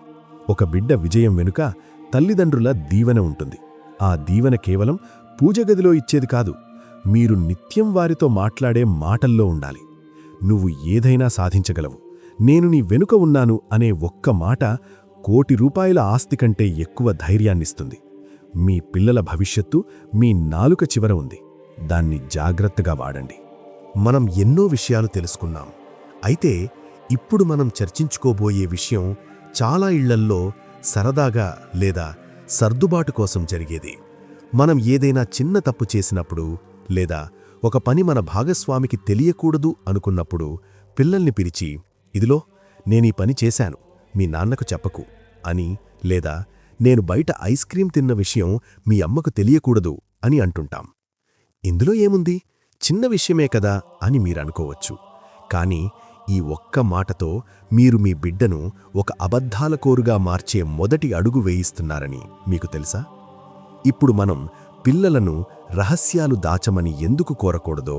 ఒక బిడ్డ విజయం వెనుక తల్లిదండ్రుల దీవెన ఉంటుంది. ఆ దీవెన కేవలం పూజగదిలో ఇచ్చేది కాదు, మీరు నిత్యం వారితో మాట్లాడే మాటల్లో ఉండాలి. "నువ్వు ఏదైనా సాధించగలవు, నేను నీ వెనుక ఉన్నాను" అనే ఒక్క మాట ₹1,00,00,000 ఆస్తి కంటే ఎక్కువ ధైర్యాన్నిస్తుంది. మీ పిల్లల భవిష్యత్తు మీ నాలుక చివర ఉంది. దాన్ని జాగ్రత్తగా వాడండి. మనం ఎన్నో విషయాలు తెలుసుకున్నాం. అయితే ఇప్పుడు మనం చర్చించుకోబోయే విషయం చాలా ఇళ్లల్లో సరదాగా లేదా సర్దుబాటు కోసం జరిగేది. మనం ఏదైనా చిన్న తప్పు చేసినప్పుడు లేదా ఒక పని మన భాగస్వామికి తెలియకూడదు అనుకున్నప్పుడు పిల్లల్ని పిలిచి, ఇదిలో నేనీ పని చేశాను, మీ నాన్నకు చెప్పకు అని, లేదా నేను బయట ఐస్ క్రీం తిన్న విషయం మీ అమ్మకు తెలియకూడదు అని అంటుంటాం. ఇందులో ఏముంది, చిన్న విషయమే కదా అని మీరనుకోవచ్చు. కానీ ఈ ఒక్క మాటతో మీరు మీ బిడ్డను ఒక అబద్ధాలకోరుగా మార్చే మొదటి అడుగు వేయిస్తున్నారని మీకు తెలుసా? ఇప్పుడు మనం పిల్లలను రహస్యాలు దాచమని ఎందుకు కోరకూడదో,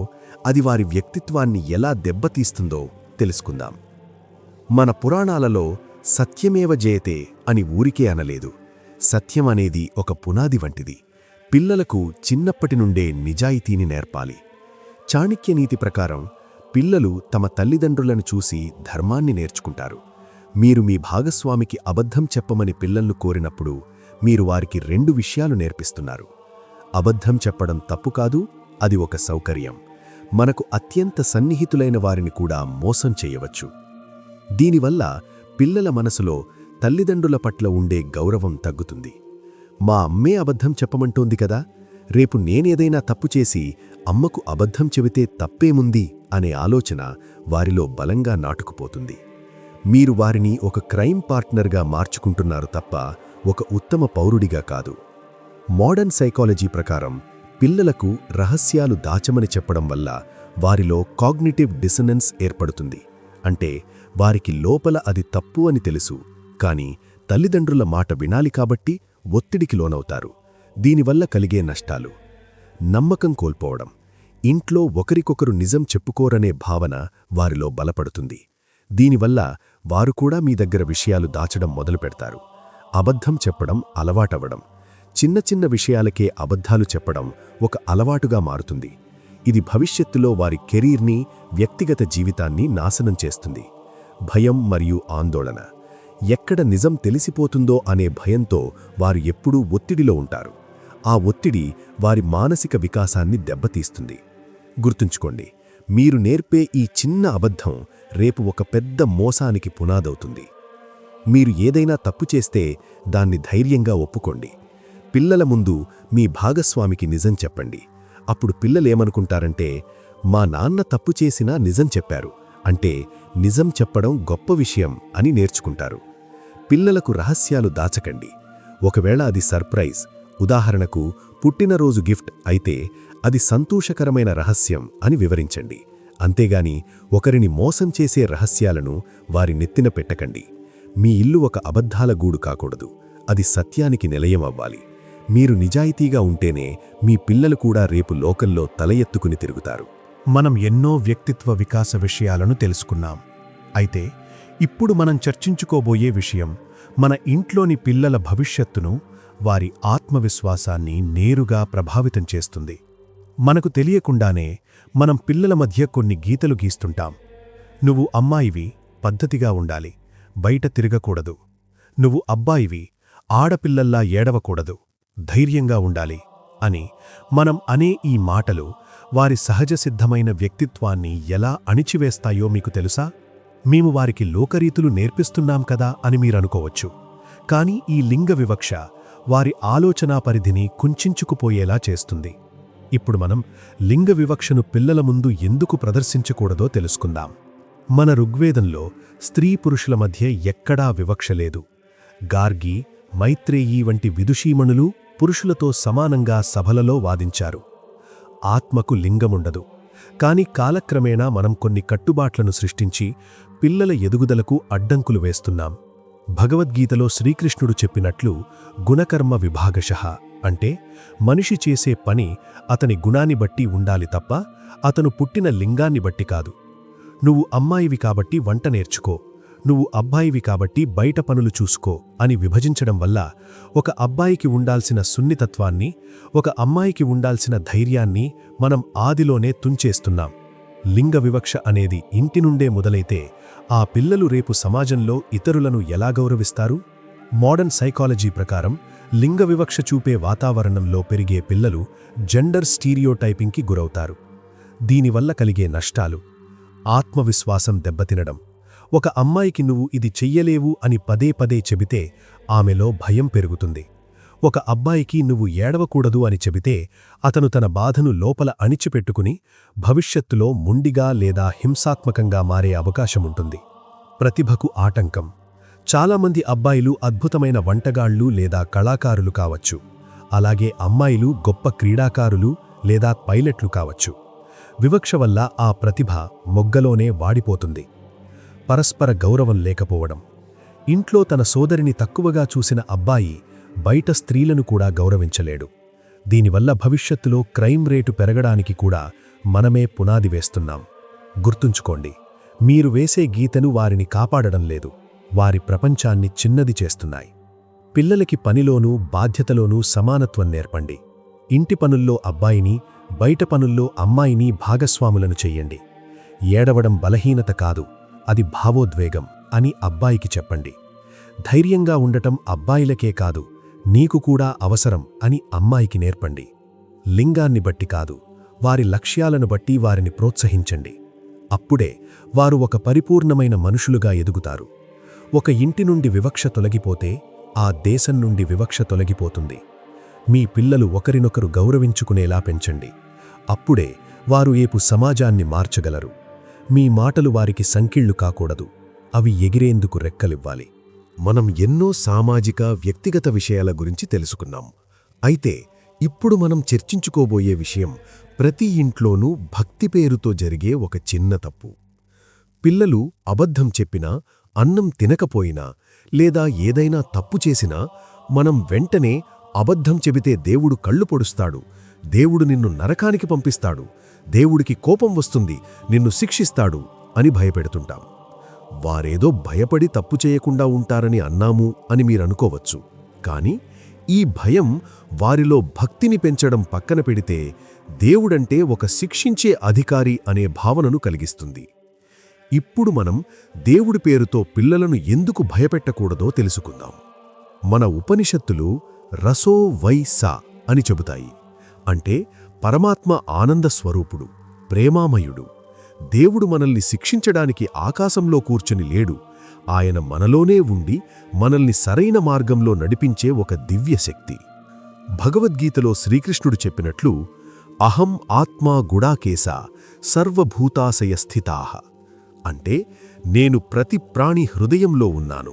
అది వారి వ్యక్తిత్వాన్ని ఎలా దెబ్బతీస్తుందో తెలుసుకుందాం. మన పురాణాలలో సత్యమేవ జయతే అని ఊరికే అనలేదు. సత్యం అనేది ఒక పునాది వంటిది. పిల్లలకు చిన్నప్పటి నుండే నిజాయితీని నేర్పాలి. చాణక్యనీతి ప్రకారం పిల్లలు తమ తల్లిదండ్రులను చూసి ధర్మాన్ని నేర్చుకుంటారు. మీరు మీ భాగస్వామికి అబద్ధం చెప్పమని పిల్లలను కోరినప్పుడు మీరు వారికి 2 విషయాలు నేర్పిస్తున్నారు. అబద్ధం చెప్పడం తప్పు కాదు, అది ఒక సౌకర్యం. మనకు అత్యంత సన్నిహితులైన వారిని కూడా మోసం చేయవచ్చు. దీనివల్ల పిల్లల మనసులో తల్లిదండ్రుల పట్ల ఉండే గౌరవం తగ్గుతుంది. మా అమ్మే అబద్ధం చెప్పమంటోంది కదా, రేపు నేనేదైనా తప్పు చేసి అమ్మకు అబద్ధం చెబితే తప్పేముంది అనే ఆలోచన వారిలో బలంగా నాటుకుపోతుంది. మీరు వారిని ఒక క్రైమ్ పార్ట్నర్గా మార్చుకుంటున్నారు తప్ప ఒక ఉత్తమ పౌరుడిగా కాదు. మోడర్న్ సైకాలజీ ప్రకారం పిల్లలకు రహస్యాలు దాచమని చెప్పడం వల్ల వారిలో కాగ్నిటివ్ డిసనెన్స్ ఏర్పడుతుంది. అంటే వారికి లోపల అది తప్పు అని తెలుసు, కానీ తల్లిదండ్రుల మాట వినాలి కాబట్టి ఒత్తిడికి లోనవుతారు. దీనివల్ల కలిగే నష్టాలు: నమ్మకం కోల్పోవడం. ఇంట్లో ఒకరికొకరు నిజం చెప్పుకోరనే భావన వారిలో బలపడుతుంది. దీనివల్ల వారు కూడా మీ దగ్గర విషయాలు దాచడం మొదలుపెడతారు. అబద్ధం చెప్పడం అలవాటవడం. చిన్న చిన్న విషయాలకే అబద్ధాలు చెప్పడం ఒక అలవాటుగా మారుతుంది. ఇది భవిష్యత్తులో వారి కెరీర్ని, వ్యక్తిగత జీవితాన్ని నాశనం చేస్తుంది. భయం మరియు ఆందోళన. ఎక్కడ నిజం తెలిసిపోతుందో అనే భయంతో వారు ఎప్పుడూ ఒత్తిడిలో ఉంటారు. ఆ ఒత్తిడి వారి మానసిక వికాసాన్ని దెబ్బతీస్తుంది. గుర్తుంచుకోండి, మీరు నేర్పే ఈ చిన్న అబద్ధం రేపు ఒక పెద్ద మోసానికి పునాదవుతుంది. మీరు ఏదైనా తప్పు చేస్తే దాన్ని ధైర్యంగా ఒప్పుకోండి. పిల్లల ముందు మీ భాగస్వామికి నిజం చెప్పండి. అప్పుడు పిల్లలేమనుకుంటారంటే, మా నాన్న తప్పు చేసినా నిజం చెప్పారు అంటే నిజం చెప్పడం గొప్ప విషయం అని నేర్చుకుంటారు. పిల్లలకు రహస్యాలు దాచకండి. ఒకవేళ అది సర్ప్రైజ్, ఉదాహరణకు పుట్టినరోజు గిఫ్ట్ అయితే అది సంతోషకరమైన రహస్యం అని వివరించండి. అంతేగాని ఒకరిని మోసం చేసే రహస్యాలను వారి నెత్తిన పెట్టకండి. మీ ఇల్లు ఒక అబద్ధాల గూడు కాకూడదు, అది సత్యానికి నిలయం అవ్వాలి. మీరు నిజాయితీగా ఉంటేనే మీ పిల్లలు కూడా రేపు లోకంలో తల ఎత్తుకుని తిరుగుతారు. మనం ఎన్నో వ్యక్తిత్వ వికాస విషయాలను తెలుసుకున్నాం. అయితే ఇప్పుడు మనం చర్చించుకోబోయే విషయం మన ఇంట్లోని పిల్లల భవిష్యత్తును, వారి ఆత్మవిశ్వాసాన్ని నేరుగా ప్రభావితం చేస్తుంది. మనకు తెలియకుండానే మనం పిల్లల మధ్య కొన్ని గీతలు గీస్తుంటాం. నువ్వు అమ్మాయివి, పద్ధతిగా ఉండాలి, బయట తిరగకూడదు. నువ్వు అబ్బాయివి, ఆడపిల్లల్లా ఏడవకూడదు, ధైర్యంగా ఉండాలి అని మనం అనే ఈ మాటలు వారి సహజసిద్ధమైన వ్యక్తిత్వాన్ని ఎలా అణిచివేస్తాయో మీకు తెలుసా? మేము వారికి లోకరీతులు నేర్పిస్తున్నాం కదా అని మీరనుకోవచ్చు. కానీ ఈ లింగ వివక్ష వారి ఆలోచనా పరిధిని కుంచుకుపోయేలా చేస్తుంది. ఇప్పుడు మనం లింగ వివక్షను పిల్లల ముందు ఎందుకు ప్రదర్శించకూడదో తెలుసుకుందాం. మన ఋగ్వేదంలో స్త్రీ పురుషుల మధ్య ఎక్కడా వివక్ష లేదు. గార్గి, మైత్రేయి వంటి విదుషీమణులు పురుషులతో సమానంగా సభలలో వాదించారు. ఆత్మకు లింగముండదు. కాని కాలక్రమేణా మనం కొన్ని కట్టుబాట్లను సృష్టించి పిల్లల ఎదుగుదలకు అడ్డంకులు వేస్తున్నాం. భగవద్గీతలో శ్రీకృష్ణుడు చెప్పినట్లు గుణకర్మ విభాగశః అంటే మనిషి చేసే పని అతని గుణాన్ని బట్టి ఉండాలి తప్ప అతను పుట్టిన లింగాన్ని బట్టి కాదు. నువ్వు అమ్మాయివి కాబట్టి వంట నేర్చుకో, నువ్వు అబ్బాయివి కాబట్టి బయట పనులు చూసుకో అని విభజించడం వల్ల ఒక అబ్బాయికి ఉండాల్సిన సున్నితత్వాన్ని, ఒక అమ్మాయికి ఉండాల్సిన ధైర్యాన్ని మనం ఆదిలోనే తుంచేస్తున్నాం. లింగ వివక్ష అనేది ఇంటి నుండే మొదలైతే ఆ పిల్లలు రేపు సమాజంలో ఇతరులను ఎలా గౌరవిస్తారు? మోడర్న్ సైకాలజీ ప్రకారం లింగ వివక్ష చూపే వాతావరణంలో పెరిగే పిల్లలు జెండర్ స్టీరియోటైపింగ్కి గురవుతారు. దీనివల్ల కలిగే నష్టాలు: ఆత్మవిశ్వాసం దెబ్బతినడం. ఒక అమ్మాయికి నువ్వు ఇది చెయ్యలేవు అని పదే పదే చెబితే ఆమెలో భయం పెరుగుతుంది. ఒక అబ్బాయికి నువ్వు ఏడవకూడదు అని చెబితే అతను తన బాధను లోపల అణిచిపెట్టుకుని భవిష్యత్తులో మొండిగా లేదా హింసాత్మకంగా మారే అవకాశముంటుంది. ప్రతిభకు ఆటంకం. చాలామంది అబ్బాయిలు అద్భుతమైన వంటగాళ్ళు లేదా కళాకారులు కావచ్చు. అలాగే అమ్మాయిలు గొప్ప క్రీడాకారులు లేదా పైలట్లు కావచ్చు. వివక్ష వల్ల ఆ ప్రతిభ మొగ్గలోనే వాడిపోతుంది. పరస్పర గౌరవం లేకపోవడం. ఇంట్లో తన సోదరిని తక్కువగా చూసిన అబ్బాయి బయట స్త్రీలను కూడా గౌరవించలేడు. దీనివల్ల భవిష్యత్తులో క్రైమ్ రేటు పెరగడానికి కూడా మనమే పునాది వేస్తున్నాం. గుర్తుంచుకోండి, మీరు వేసే గీతను వారిని కాపాడడం లేదు, వారి ప్రపంచాన్ని చిన్నది చేస్తున్నాయి. పిల్లలకి పనిలోనూ బాధ్యతలోనూ సమానత్వం నేర్పండి. ఇంటి పనుల్లో అబ్బాయిని, బయట పనుల్లో అమ్మాయిని భాగస్వాములను చెయ్యండి. ఏడవడం బలహీనత కాదు, అది భావోద్వేగం అని అబ్బాయికి చెప్పండి. ధైర్యంగా ఉండటం అబ్బాయిలకే కాదు, నీకు కూడా అవసరం అని అమ్మాయికి నేర్పండి. లింగాన్ని బట్టి కాదు, వారి లక్ష్యాలను బట్టి వారిని ప్రోత్సహించండి. అప్పుడే వారు ఒక పరిపూర్ణమైన మనుషులుగా ఎదుగుతారు. ఒక ఇంటి నుండి వివక్ష తొలగిపోతే ఆ దేశం నుండి వివక్ష తొలగిపోతుంది. మీ పిల్లలు ఒకరినొకరు గౌరవించుకునేలా పెంచండి. అప్పుడే వారు రేపు సమాజాన్ని మార్చగలరు. మీ మాటలు వారికి సంకిళ్లు కాకూడదు, అవి ఎగిరేందుకు రెక్కలివ్వాలి. మనం ఎన్నో సామాజిక, వ్యక్తిగత విషయాల గురించి తెలుసుకున్నాం. అయితే ఇప్పుడు మనం చర్చించుకోబోయే విషయం ప్రతి ఇంట్లోనూ భక్తి పేరుతో జరిగే ఒక చిన్న తప్పు. పిల్లలు అబద్ధం చెప్పినా, అన్నం తినకపోయినా లేదా ఏదైనా తప్పు చేసినా మనం వెంటనే అబద్ధం చెబితే దేవుడు కళ్ళు పొడుస్తాడు, దేవుడు నిన్ను నరకానికి పంపిస్తాడు, దేవుడికి కోపం వస్తుంది, నిన్ను శిక్షిస్తాడు అని భయపెడుతుంటాం. వారేదో భయపడి తప్పు చేయకుండా ఉంటారని అన్నాము అని మీరనుకోవచ్చు. కాని ఈ భయం వారిలో భక్తిని పెంచడం పక్కన పెడితే దేవుడంటే ఒక శిక్షించే అధికారి అనే భావనను కలిగిస్తుంది. ఇప్పుడు మనం దేవుడి పేరుతో పిల్లలను ఎందుకు భయపెట్టకూడదో తెలుసుకుందాం. మన ఉపనిషత్తులు రసో వై సా అని చెబుతాయి. అంటే పరమాత్మ ఆనంద స్వరూపుడు, ప్రేమామయుడు. దేవుడు మనల్ని శిక్షించడానికి ఆకాశంలో కూర్చుని లేడు, ఆయన మనలోనే ఉండి మనల్ని సరైన మార్గంలో నడిపించే ఒక దివ్యశక్తి. భగవద్గీతలో శ్రీకృష్ణుడు చెప్పినట్లు, అహం ఆత్మా గుడాకేశ సర్వభూతాశయ స్థితాః. అంటే నేను ప్రతి ప్రాణి హృదయంలో ఉన్నాను.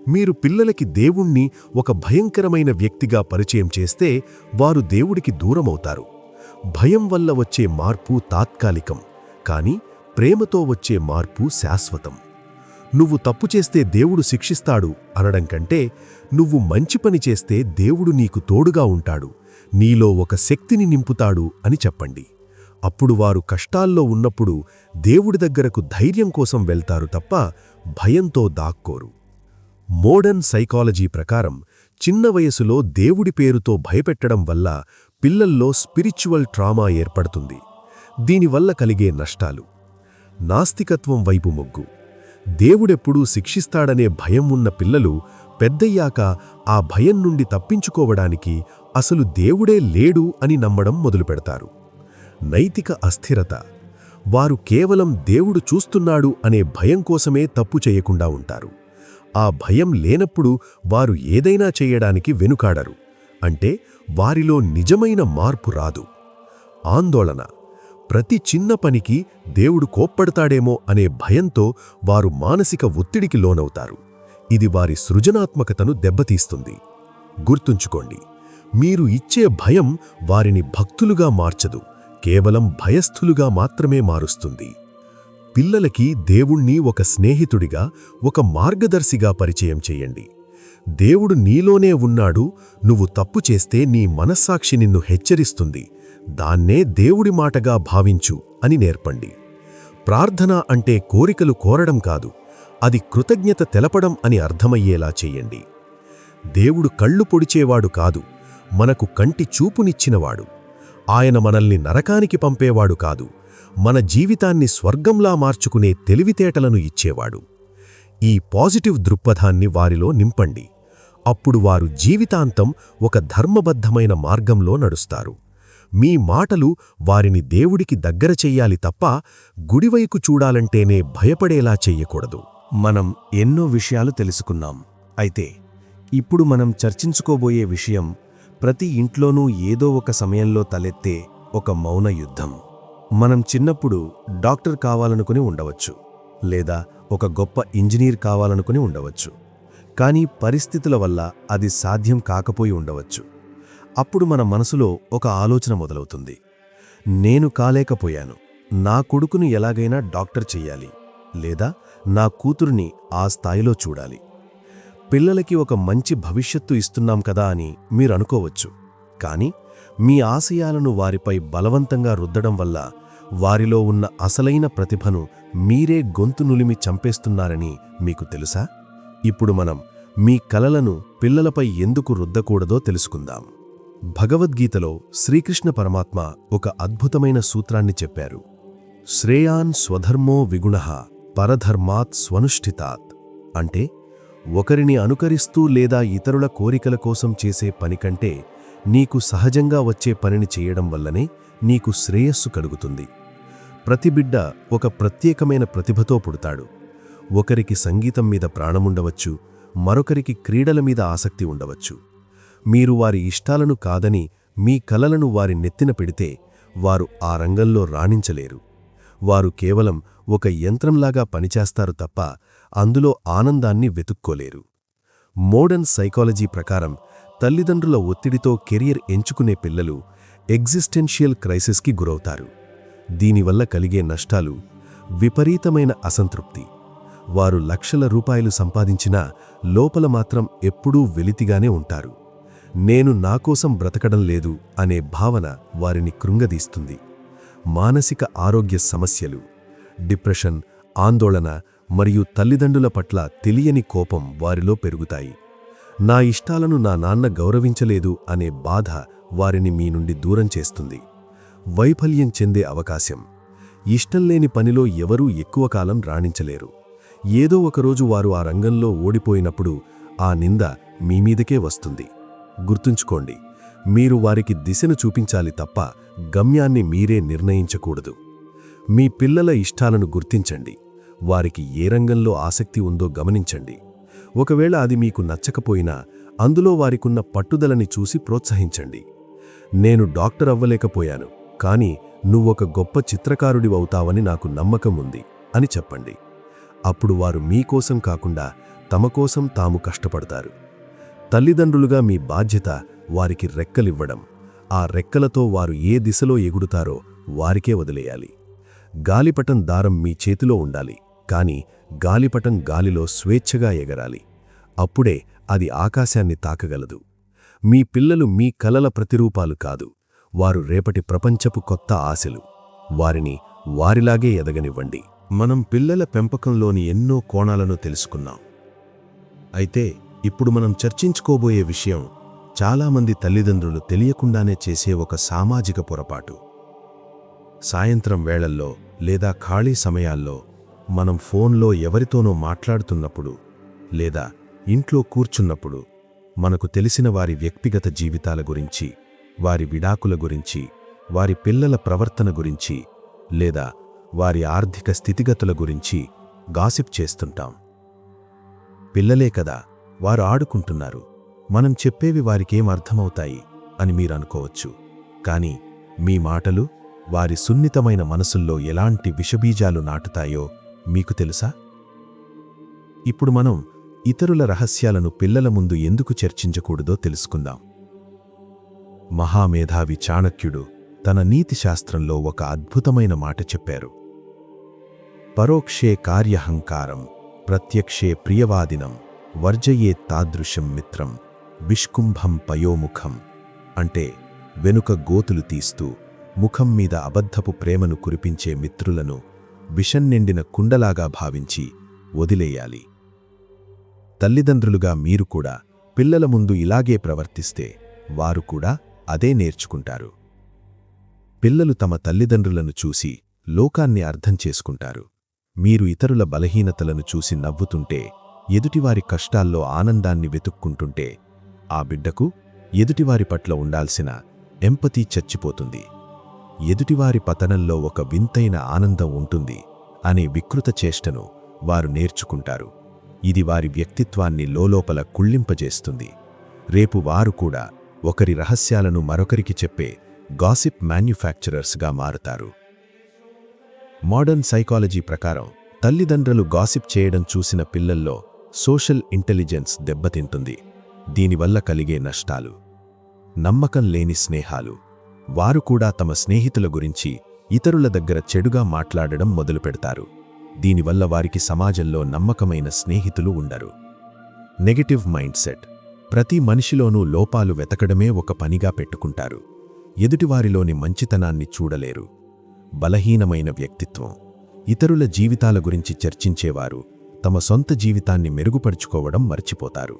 మీరు పిల్లలకి దేవుణ్ణి ఒక భయంకరమైన వ్యక్తిగా పరిచయం చేస్తే వారు దేవుడికి దూరమవుతారు. భయం వల్ల వచ్చే మార్పు తాత్కాలికం, కాని ప్రేమతో వచ్చే మార్పు శాశ్వతం. నువ్వు తప్పు చేస్తే దేవుడు శిక్షిస్తాడు అనడం కంటే, నువ్వు మంచి పని చేస్తే దేవుడు నీకు తోడుగా ఉంటాడు, నీలో ఒక శక్తిని నింపుతాడు అని చెప్పండి. అప్పుడు వారు కష్టాల్లో ఉన్నప్పుడు దేవుడి దగ్గరకు ధైర్యం కోసం వెళ్తారు తప్ప భయంతో దాక్కోరు. మోడర్న్ సైకాలజీ ప్రకారం చిన్న వయసులో దేవుడి పేరుతో భయపెట్టడం వల్ల పిల్లల్లో స్పిరిచువల్ ట్రామా ఏర్పడుతుంది. దీనివల్ల కలిగే నష్టాలు: నాస్తికత్వం వైపు మొగ్గు. దేవుడెప్పుడూ శిక్షిస్తాడనే భయం ఉన్న పిల్లలు పెద్దయ్యాక ఆ భయం నుండి తప్పించుకోవడానికి అసలు దేవుడే లేడు అని నమ్మడం మొదలుపెడతారు. నైతిక అస్థిరత. వారు కేవలం దేవుడు చూస్తున్నాడు అనే భయం కోసమే తప్పు చేయకుండా ఉంటారు. ఆ భయం లేనప్పుడు వారు ఏదైనా చేయడానికి వెనుకాడరు. అంటే వారిలో నిజమైన మార్పు రాదు. ఆందోళన. ప్రతి చిన్న పనికి దేవుడు కోప్పడతాడేమో అనే భయంతో వారు మానసిక ఒత్తిడికి లోనవుతారు. ఇది వారి సృజనాత్మకతను దెబ్బతీస్తుంది. గుర్తుంచుకోండి, మీరు ఇచ్చే భయం వారిని భక్తులుగా మార్చదు, కేవలం భయస్థులుగా మాత్రమే మారుస్తుంది. పిల్లలకి దేవుణ్ణి ఒక స్నేహితుడిగా, ఒక మార్గదర్శిగా పరిచయం చేయండి. దేవుడు నీలోనే ఉన్నాడు, నువ్వు తప్పు చేస్తే నీ మనస్సాక్షి నిన్ను హెచ్చరిస్తుంది, దాన్నే దేవుడి మాటగా భావించు అని నేర్పండి. ప్రార్థన అంటే కోరికలు కోరడం కాదు, అది కృతజ్ఞత తెలపడం అని అర్థమయ్యేలా చెయ్యండి. దేవుడు కళ్ళు పొడిచేవాడు కాదు, మనకు కంటి చూపునిచ్చినవాడు. ఆయన మనల్ని నరకానికి పంపేవాడు కాదు, మన జీవితాన్ని స్వర్గంలా మార్చుకునే తెలివితేటలను ఇచ్చేవాడు. ఈ పాజిటివ్ దృక్పథాన్ని వారిలో నింపండి. అప్పుడు వారు జీవితాంతం ఒక ధర్మబద్ధమైన మార్గంలో నడుస్తారు. మీ మాటలు వారిని దేవుడికి దగ్గర చెయ్యాలి తప్ప గుడివైపు చూడాలంటేనే భయపడేలా చెయ్యకూడదు. మనం ఎన్నో విషయాలు తెలుసుకున్నాం. అయితే ఇప్పుడు మనం చర్చించుకోబోయే విషయం ప్రతి ఇంట్లోనూ ఏదో ఒక సమయంలో తలెత్తే ఒక మౌన యుద్ధం. మనం చిన్నప్పుడు డాక్టర్ కావాలనుకుని ఉండవచ్చు, లేదా ఒక గొప్ప ఇంజనీర్ కావాలనుకుని ఉండవచ్చు. కానీ పరిస్థితుల వల్ల అది సాధ్యం కాకపోయి ఉండవచ్చు. అప్పుడు మన మనసులో ఒక ఆలోచన మొదలవుతుంది. నేను కాలేకపోయాను, నా కొడుకును ఎలాగైనా డాక్టర్ చెయ్యాలి, లేదా నా కూతురిని ఆ స్థాయిలో చూడాలి. పిల్లలకి ఒక మంచి భవిష్యత్తు ఇస్తున్నాం కదా అని మీరు అనుకోవచ్చు. కానీ మీ ఆశయాలను వారిపై బలవంతంగా రుద్దడం వల్ల వారిలో ఉన్న అసలైన ప్రతిభను మీరే గొంతు నులిమి చంపేస్తున్నారని మీకు తెలుసా? ఇప్పుడు మనం మీ కలలను పిల్లలపై ఎందుకు రుద్దకూడదో తెలుసుకుందాం. భగవద్గీతలో శ్రీకృష్ణ పరమాత్మ ఒక అద్భుతమైన సూత్రాన్ని చెప్పారు. శ్రేయాన్ స్వధర్మో విగుణః పరధర్మాత్ స్వనుష్ఠితాత్. అంటే ఒకరిని అనుకరిస్తూ లేదా ఇతరుల కోరికల కోసం చేసే పని కంటే నీకు సహజంగా వచ్చే పనిని చేయడం వల్లనే నీకు శ్రేయస్సు కలుగుతుంది. ప్రతి బిడ్డ ఒక ప్రత్యేకమైన ప్రతిభతో పుడతాడు. ఒకరికి సంగీతం మీద ప్రాణముండవచ్చు, మరొకరికి క్రీడల మీద ఆసక్తి ఉండవచ్చు. మీరు వారి ఇష్టాలను కాదని మీ కలలను వారి నెత్తిన పెడితే వారు ఆ రంగంలో రాణించలేరు. వారు కేవలం ఒక యంత్రంలాగా పనిచేస్తారు తప్ప అందులో ఆనందాన్ని వెతుక్కోలేరు. మోడర్న్ సైకాలజీ ప్రకారం తల్లిదండ్రుల ఒత్తిడితో కెరియర్ ఎంచుకునే పిల్లలు ఎగ్జిస్టెన్షియల్ క్రైసిస్కి గురవుతారు. దీనివల్ల కలిగే నష్టాలు విపరీతమైన అసంతృప్తి. వారు లక్షల రూపాయలు సంపాదించినా లోపల మాత్రం ఎప్పుడూ వెలితిగానే ఉంటారు. నేను నాకోసం బ్రతకడం లేదు అనే భావన వారిని కృంగదీస్తుంది. మానసిక ఆరోగ్య సమస్యలు, డిప్రెషన్, ఆందోళన మరియు తల్లిదండ్రుల పట్ల తెలియని కోపం వారిలో పెరుగుతాయి. నా ఇష్టాలను నా నాన్న గౌరవించలేదు అనే బాధ వారిని మీ నుండి దూరం చేస్తుంది. వైఫల్యం చెందే అవకాశం. ఇష్టంలేని పనిలో ఎవరూ ఎక్కువ కాలం రాణించలేరు. ఏదో ఒకరోజు వారు ఆ రంగంలో ఓడిపోయినప్పుడు ఆ నింద మీమీదకే వస్తుంది. గుర్తుంచుకోండి, మీరు వారికి దిశను చూపించాలి తప్ప గమ్యాన్ని మీరే నిర్ణయించకూడదు. మీ పిల్లల ఇష్టాలను గుర్తించండి. వారికి ఏ రంగంలో ఆసక్తి ఉందో గమనించండి. ఒకవేళ అది మీకు నచ్చకపోయినా అందులో వారికున్న పట్టుదలని చూసి ప్రోత్సహించండి. నేను డాక్టర్ అవ్వలేకపోయాను, కానీ నువ్వొక గొప్ప చిత్రకారుడివవుతావని నాకు నమ్మకం ఉంది అని చెప్పండి. అప్పుడు వారు మీకోసం కాకుండా తమ కోసం తాము కష్టపడతారు. తల్లిదండ్రులుగా మీ బాధ్యత వారికి రెక్కలివ్వడం. ఆ రెక్కలతో వారు ఏ దిశలో ఎగురుతారో వారికే వదిలేయాలి. గాలిపటం దారం మీ చేతిలో ఉండాలి, కానీ గాలిపటం గాలిలో స్వేచ్ఛగా ఎగరాలి. అప్పుడే అది ఆకాశాన్ని తాకగలదు. మీ పిల్లలు మీ కలల ప్రతిరూపాలు కాదు, వారు రేపటి ప్రపంచపు కొత్త ఆశలు. వారిని వారిలాగే ఎదగనివ్వండి. మనం పిల్లల పెంపకంలోని ఎన్నో కోణాలను తెలుసుకున్నాం. అయితే ఇప్పుడు మనం చర్చించుకోబోయే విషయం చాలామంది తల్లిదండ్రులు తెలియకుండానే చేసే ఒక సామాజిక పొరపాటు. సాయంత్రం వేళల్లో లేదా ఖాళీ సమయాల్లో మనం ఫోన్లో ఎవరితోనో మాట్లాడుతున్నప్పుడు లేదా ఇంట్లో కూర్చున్నప్పుడు మనకు తెలిసిన వారి వ్యక్తిగత జీవితాల గురించి, వారి విడాకుల గురించి, వారి పిల్లల ప్రవర్తన గురించి లేదా వారి ఆర్థిక స్థితిగతుల గురించి గాసిప్ చేస్తుంటాం. పిల్లలే కదా, వారు ఆడుకుంటున్నారు, మనం చెప్పేవి వారికేం అర్థమవుతాయి అని మీరనుకోవచ్చు. కానీ మీ మాటలు వారి సున్నితమైన మనసుల్లో ఎలాంటి విషబీజాలు నాటుతాయో మీకు తెలుసా? ఇప్పుడు మనం ఇతరుల రహస్యాలను పిల్లల ముందు ఎందుకు చర్చించకూడదో తెలుసుకుందాం. మహామేధావి చాణక్యుడు తన నీతిశాస్త్రంలో ఒక అద్భుతమైన మాట చెప్పారు. పరోక్షే కార్యహంకారం ప్రత్యక్షే ప్రియవాదినం వర్జయే తాదృశం మిత్రం విష్కుంభం పయోముఖం. అంటే వెనుక గోతులు తీస్తూ ముఖం మీద అబద్ధపు ప్రేమను కురిపించే మిత్రులను విషన్నిండిన కుండలాగా భావించి వదిలేయాలి. తల్లిదండ్రులుగా మీరు కూడా పిల్లల ముందు ఇలాగే ప్రవర్తిస్తే వారు కూడా అదే నేర్చుకుంటారు. పిల్లలు తమ తల్లిదండ్రులను చూసి లోకాన్ని అర్థం చేసుకుంటారు. మీరు ఇతరుల బలహీనతలను చూసి నవ్వుతుంటే, ఎదుటివారి కష్టాల్లో ఆనందాన్ని వెతుక్కుంటుంటే ఆ బిడ్డకు ఎదుటివారి పట్ల ఉండాల్సిన ఎంపతి చచ్చిపోతుంది. ఎదుటివారి పతనంలో ఒక వింతైన ఆనందం ఉంటుంది అనే వికృత చేష్టను వారు నేర్చుకుంటారు. ఇది వారి వ్యక్తిత్వాన్ని లోలోపల కుళ్ళింపజేస్తుంది. రేపు వారు కూడా ఒకరి రహస్యాలను మరొకరికి చెప్పే గాసిప్ మ్యాన్యుఫ్యాక్చరర్స్గా మారుతారు. మోడర్న్ సైకాలజీ ప్రకారం తల్లిదండ్రులు గాసిప్ చేయడం చూసిన పిల్లల్లో సోషల్ ఇంటెలిజెన్స్ దెబ్బతింటుంది. దీనివల్ల కలిగే నష్టాలు: నమ్మకం లేని స్నేహాలు. వారు కూడా తమ స్నేహితుల గురించి ఇతరుల దగ్గర చెడుగా మాట్లాడడం మొదలుపెడతారు. దీనివల్ల వారికి సమాజంలో నమ్మకమైన స్నేహితులు ఉండరు. Negative mind set. ప్రతి మనిషిలోనూ లోపాలు వెతకడమే ఒక పనిగా పెట్టుకుంటారు. ఎదుటివారిలోని మంచితనాన్ని చూడలేరు. బలహీనమైన వ్యక్తిత్వం. ఇతరుల జీవితాల గురించి చర్చించేవారు తమ సొంత జీవితాన్ని మెరుగుపరుచుకోవడం మర్చిపోతారు.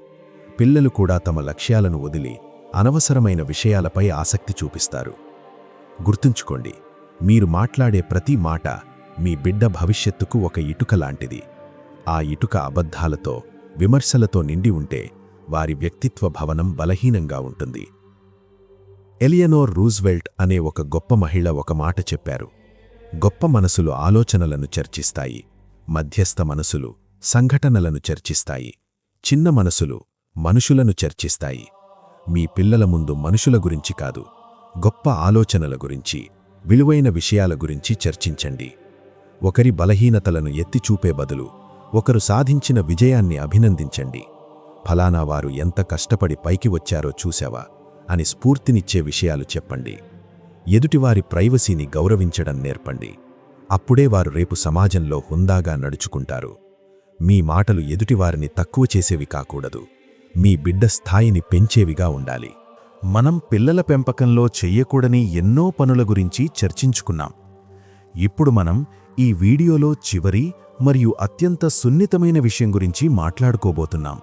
పిల్లలు కూడా తమ లక్ష్యాలను వదిలి అనవసరమైన విషయాలపై ఆసక్తి చూపిస్తారు. గుర్తుంచుకోండి, మీరు మాట్లాడే ప్రతి మాట మీ బిడ్డ భవిష్యత్తుకు ఒక ఇటుక లాంటిది. ఆ ఇటుక అబద్ధాలతో, విమర్శలతో నిండి ఉంటే వారి వ్యక్తిత్వ భవనం బలహీనంగా ఉంటుంది. ఎలియనోర్ రూజ్వెల్ట్ అనే ఒక గొప్ప మహిళ ఒక మాట చెప్పారు: గొప్ప మనసులు ఆలోచనలను చర్చిస్తాయి, మధ్యస్థ మనసులు సంఘటనలను చర్చిస్తాయి, చిన్న మనసులు మనుషులను చర్చిస్తాయి. మీ పిల్లల ముందు మనుషుల గురించి కాదు, గొప్ప ఆలోచనల గురించి, విలువైన విషయాల గురించి చర్చించండి. ఒకరి బలహీనతలను ఎత్తిచూపే బదులు ఒకరు సాధించిన విజయాన్ని అభినందించండి. ఫలానా వారు ఎంత కష్టపడి పైకి వచ్చారో చూశావా అని స్ఫూర్తినిచ్చే విషయాలు చెప్పండి. ఎదుటివారి ప్రైవసీని గౌరవించడం నేర్పండి. అప్పుడే వారు రేపు సమాజంలో హుందాగా నడుచుకుంటారు. మీ మాటలు ఎదుటివారిని తక్కువ చేసేవి కాకూడదు, మీ బిడ్డ స్థాయిని పెంచేవిగా ఉండాలి. మనం పిల్లల పెంపకంలో చెయ్యకూడని ఎన్నో పనుల గురించి చర్చించుకున్నాం. ఇప్పుడు మనం ఈ వీడియోలో చివరి మరియు అత్యంత సున్నితమైన విషయం గురించి మాట్లాడుకోబోతున్నాం.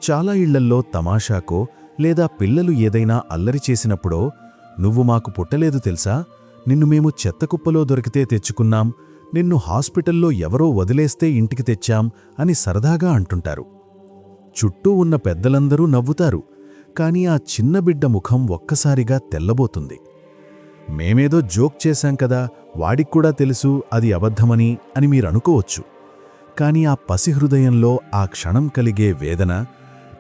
చాలా ఇళ్లల్లో తమాషాకో లేదా పిల్లలు ఏదైనా అల్లరి చేసినప్పుడో, "నువ్వు మాకు పుట్టలేదు తెలుసా, నిన్ను మేము చెత్తకుప్పలో దొరికితే తెచ్చుకున్నాం, నిన్ను హాస్పిటల్లో ఎవరో వదిలేస్తే ఇంటికి తెచ్చాం" అని సరదాగా అంటుంటారు. చుట్టూ ఉన్న పెద్దలందరూ నవ్వుతారు, కానీ ఆ చిన్న బిడ్డ ముఖం ఒక్కసారిగా తెల్లబోతుంది. మేమేదో జోక్ చేశాం కదా, వాడిక్కూడా తెలుసు అది అబద్ధమని అని మీరనుకోవచ్చు. కాని ఆ పసిహృదయంలో ఆ క్షణం కలిగే వేదన,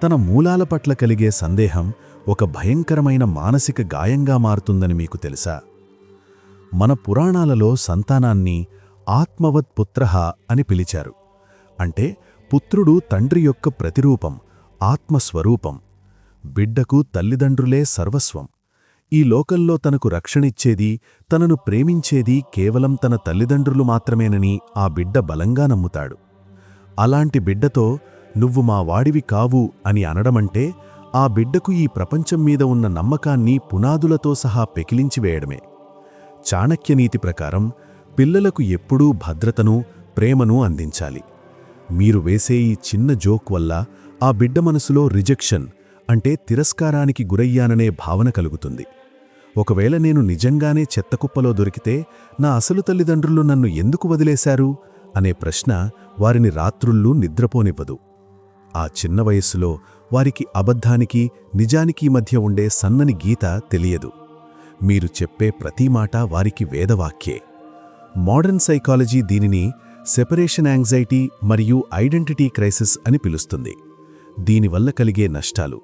తన మూలాల పట్ల కలిగే సందేహం ఒక భయంకరమైన మానసిక గాయంగా మారుతుందని మీకు తెలుసా? మన పురాణాలలో సంతానాన్ని ఆత్మవత్ పుత్రః అని పిలిచారు. అంటే పుత్రుడు తండ్రి యొక్క ప్రతిరూపం, ఆత్మస్వరూపం. బిడ్డకు తల్లిదండ్రులే సర్వస్వం. ఈ లోకంలో తనకు రక్షణిచ్చేది, తనను ప్రేమించేది కేవలం తన తల్లిదండ్రులు మాత్రమేనని ఆ బిడ్డ బలంగా నమ్ముతాడు. అలాంటి బిడ్డతో "నువ్వు మా వాడివి కావు" అని అనడమంటే ఆ బిడ్డకు ఈ ప్రపంచం మీద ఉన్న నమ్మకాన్ని పునాదులతో సహా పెకిలించివేయడమే. చాణక్యనీతి ప్రకారం పిల్లలకు ఎప్పుడూ భద్రతను, ప్రేమను అందించాలి. మీరు వేసే ఈ చిన్న జోక్ వల్ల ఆ బిడ్డ మనసులో రిజెక్షన్, అంటే తిరస్కారానికి గురయ్యాననే భావన కలుగుతుంది. ఒకవేళ నేను నిజంగానే చెత్తకుప్పలో దొరికితే నా అసలు తల్లిదండ్రులు నన్ను ఎందుకు వదిలేశారు అనే ప్రశ్న వారిని రాత్రుళ్ళు నిద్రపోనివ్వదు. ఆ చిన్న వయస్సులో వారికి అబద్ధానికి, నిజానికి మధ్య ఉండే సన్నని గీత తెలియదు. మీరు చెప్పే ప్రతి మాట వారికి వేదవాక్యే. మోడర్న్ సైకాలజీ దీనిని సెపరేషన్ యాంగ్జైటీ మరియు ఐడెంటిటీ క్రైసిస్ అని పిలుస్తుంది. దీనివల్ల కలిగే నష్టాలు: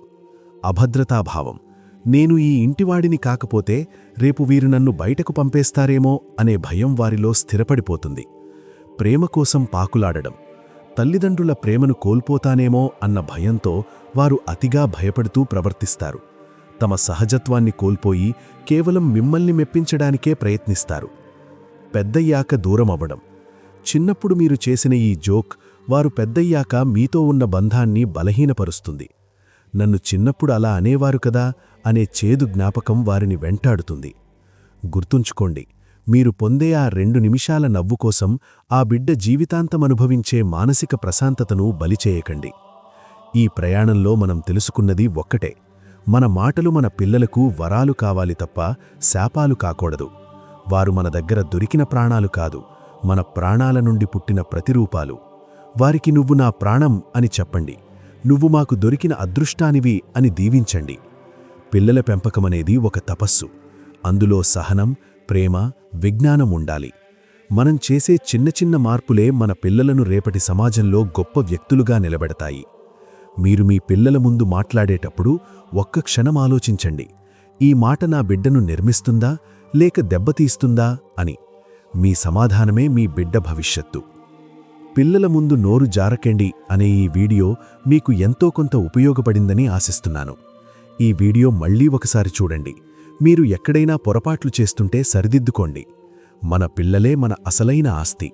అభద్రతాభావం. నేను ఈ ఇంటివాడిని కాకపోతే రేపు వీరు నన్ను బయటకు పంపేస్తారేమో అనే భయం వారిలో స్థిరపడిపోతుంది. ప్రేమ కోసం పాకులాడడం. తల్లిదండ్రుల ప్రేమను కోల్పోతానేమో అన్న భయంతో వారు అతిగా భయపడుతూ ప్రవర్తిస్తారు. తమ సహజత్వాన్ని కోల్పోయి కేవలం మిమ్మల్ని మెప్పించడానికే ప్రయత్నిస్తారు. పెద్దయ్యాక దూరమవ్వడం. చిన్నప్పుడు మీరు చేసిన ఈ జోక్ వారు పెద్దయ్యాక మీతో ఉన్న బంధాన్ని బలహీనపరుస్తుంది. "నన్ను చిన్నప్పుడు అలా అనేవారు కదా" అనే చేదు జ్ఞాపకం వారిని వెంటాడుతుంది. గుర్తుంచుకోండి, మీరు పొందే ఆ 2 నిమిషాల నవ్వు కోసం ఆ బిడ్డ జీవితాంతమనుభవించే మానసిక ప్రశాంతతను బలిచేయకండి. ఈ ప్రయాణంలో మనం తెలుసుకున్నది ఒక్కటే: మన మాటలు మన పిల్లలకు వరాలు కావాలి తప్ప శాపాలు కాకూడదు. వారు మన దగ్గర దొరికిన ప్రాణాలు కాదు, మన ప్రాణాల నుండి పుట్టిన ప్రతిరూపాలు. వారికి "నువ్వు నా ప్రాణం" అని చెప్పండి. "నువ్వు మాకు దొరికిన అదృష్టానివి" అని దీవించండి. పిల్లల పెంపకమనేది ఒక తపస్సు. అందులో సహనం, ప్రేమ, విజ్ఞానం ఉండాలి. మనం చేసే చిన్న చిన్న మార్పులే మన పిల్లలను రేపటి సమాజంలో గొప్ప వ్యక్తులుగా నిలబెడతాయి. మీరు మీ పిల్లల ముందు మాట్లాడేటప్పుడు ఒక్క క్షణం ఆలోచించండి, ఈ మాట నా బిడ్డను నిర్మిస్తుందా లేక దెబ్బతీస్తుందా అని. మీ సమాధానమే మీ బిడ్డ భవిష్యత్తు. పిల్లల ముందు నోరు జారకండి అనే ఈ వీడియో మీకు ఎంతో కొంత ఉపయోగపడిందని ఆశిస్తున్నాను. ఈ వీడియో మళ్ళీ ఒకసారి చూడండి. మీరు ఎక్కడైనా పొరపాట్లు చేస్తుంటే సరిదిద్దుకోండి. మన పిల్లలే మన అసలైన ఆస్తి.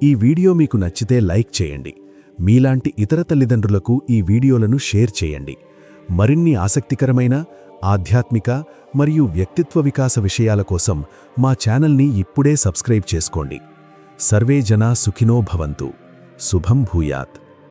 ఈ వీడియో మీకు నచ్చితే లైక్ చేయండి. మీలాంటి ఇతర తల్లిదండ్రులకు ఈ వీడియోలను షేర్ చేయండి. మరిన్ని ఆసక్తికరమైన ఆధ్యాత్మిక మరియు వ్యక్తిత్వ వికాస విషయాల కోసం మా ఛానల్ని ఇప్పుడే సబ్స్క్రైబ్ చేసుకోండి. సర్వే జనా సుఖినో భవంతు. శుభం భూయాత్.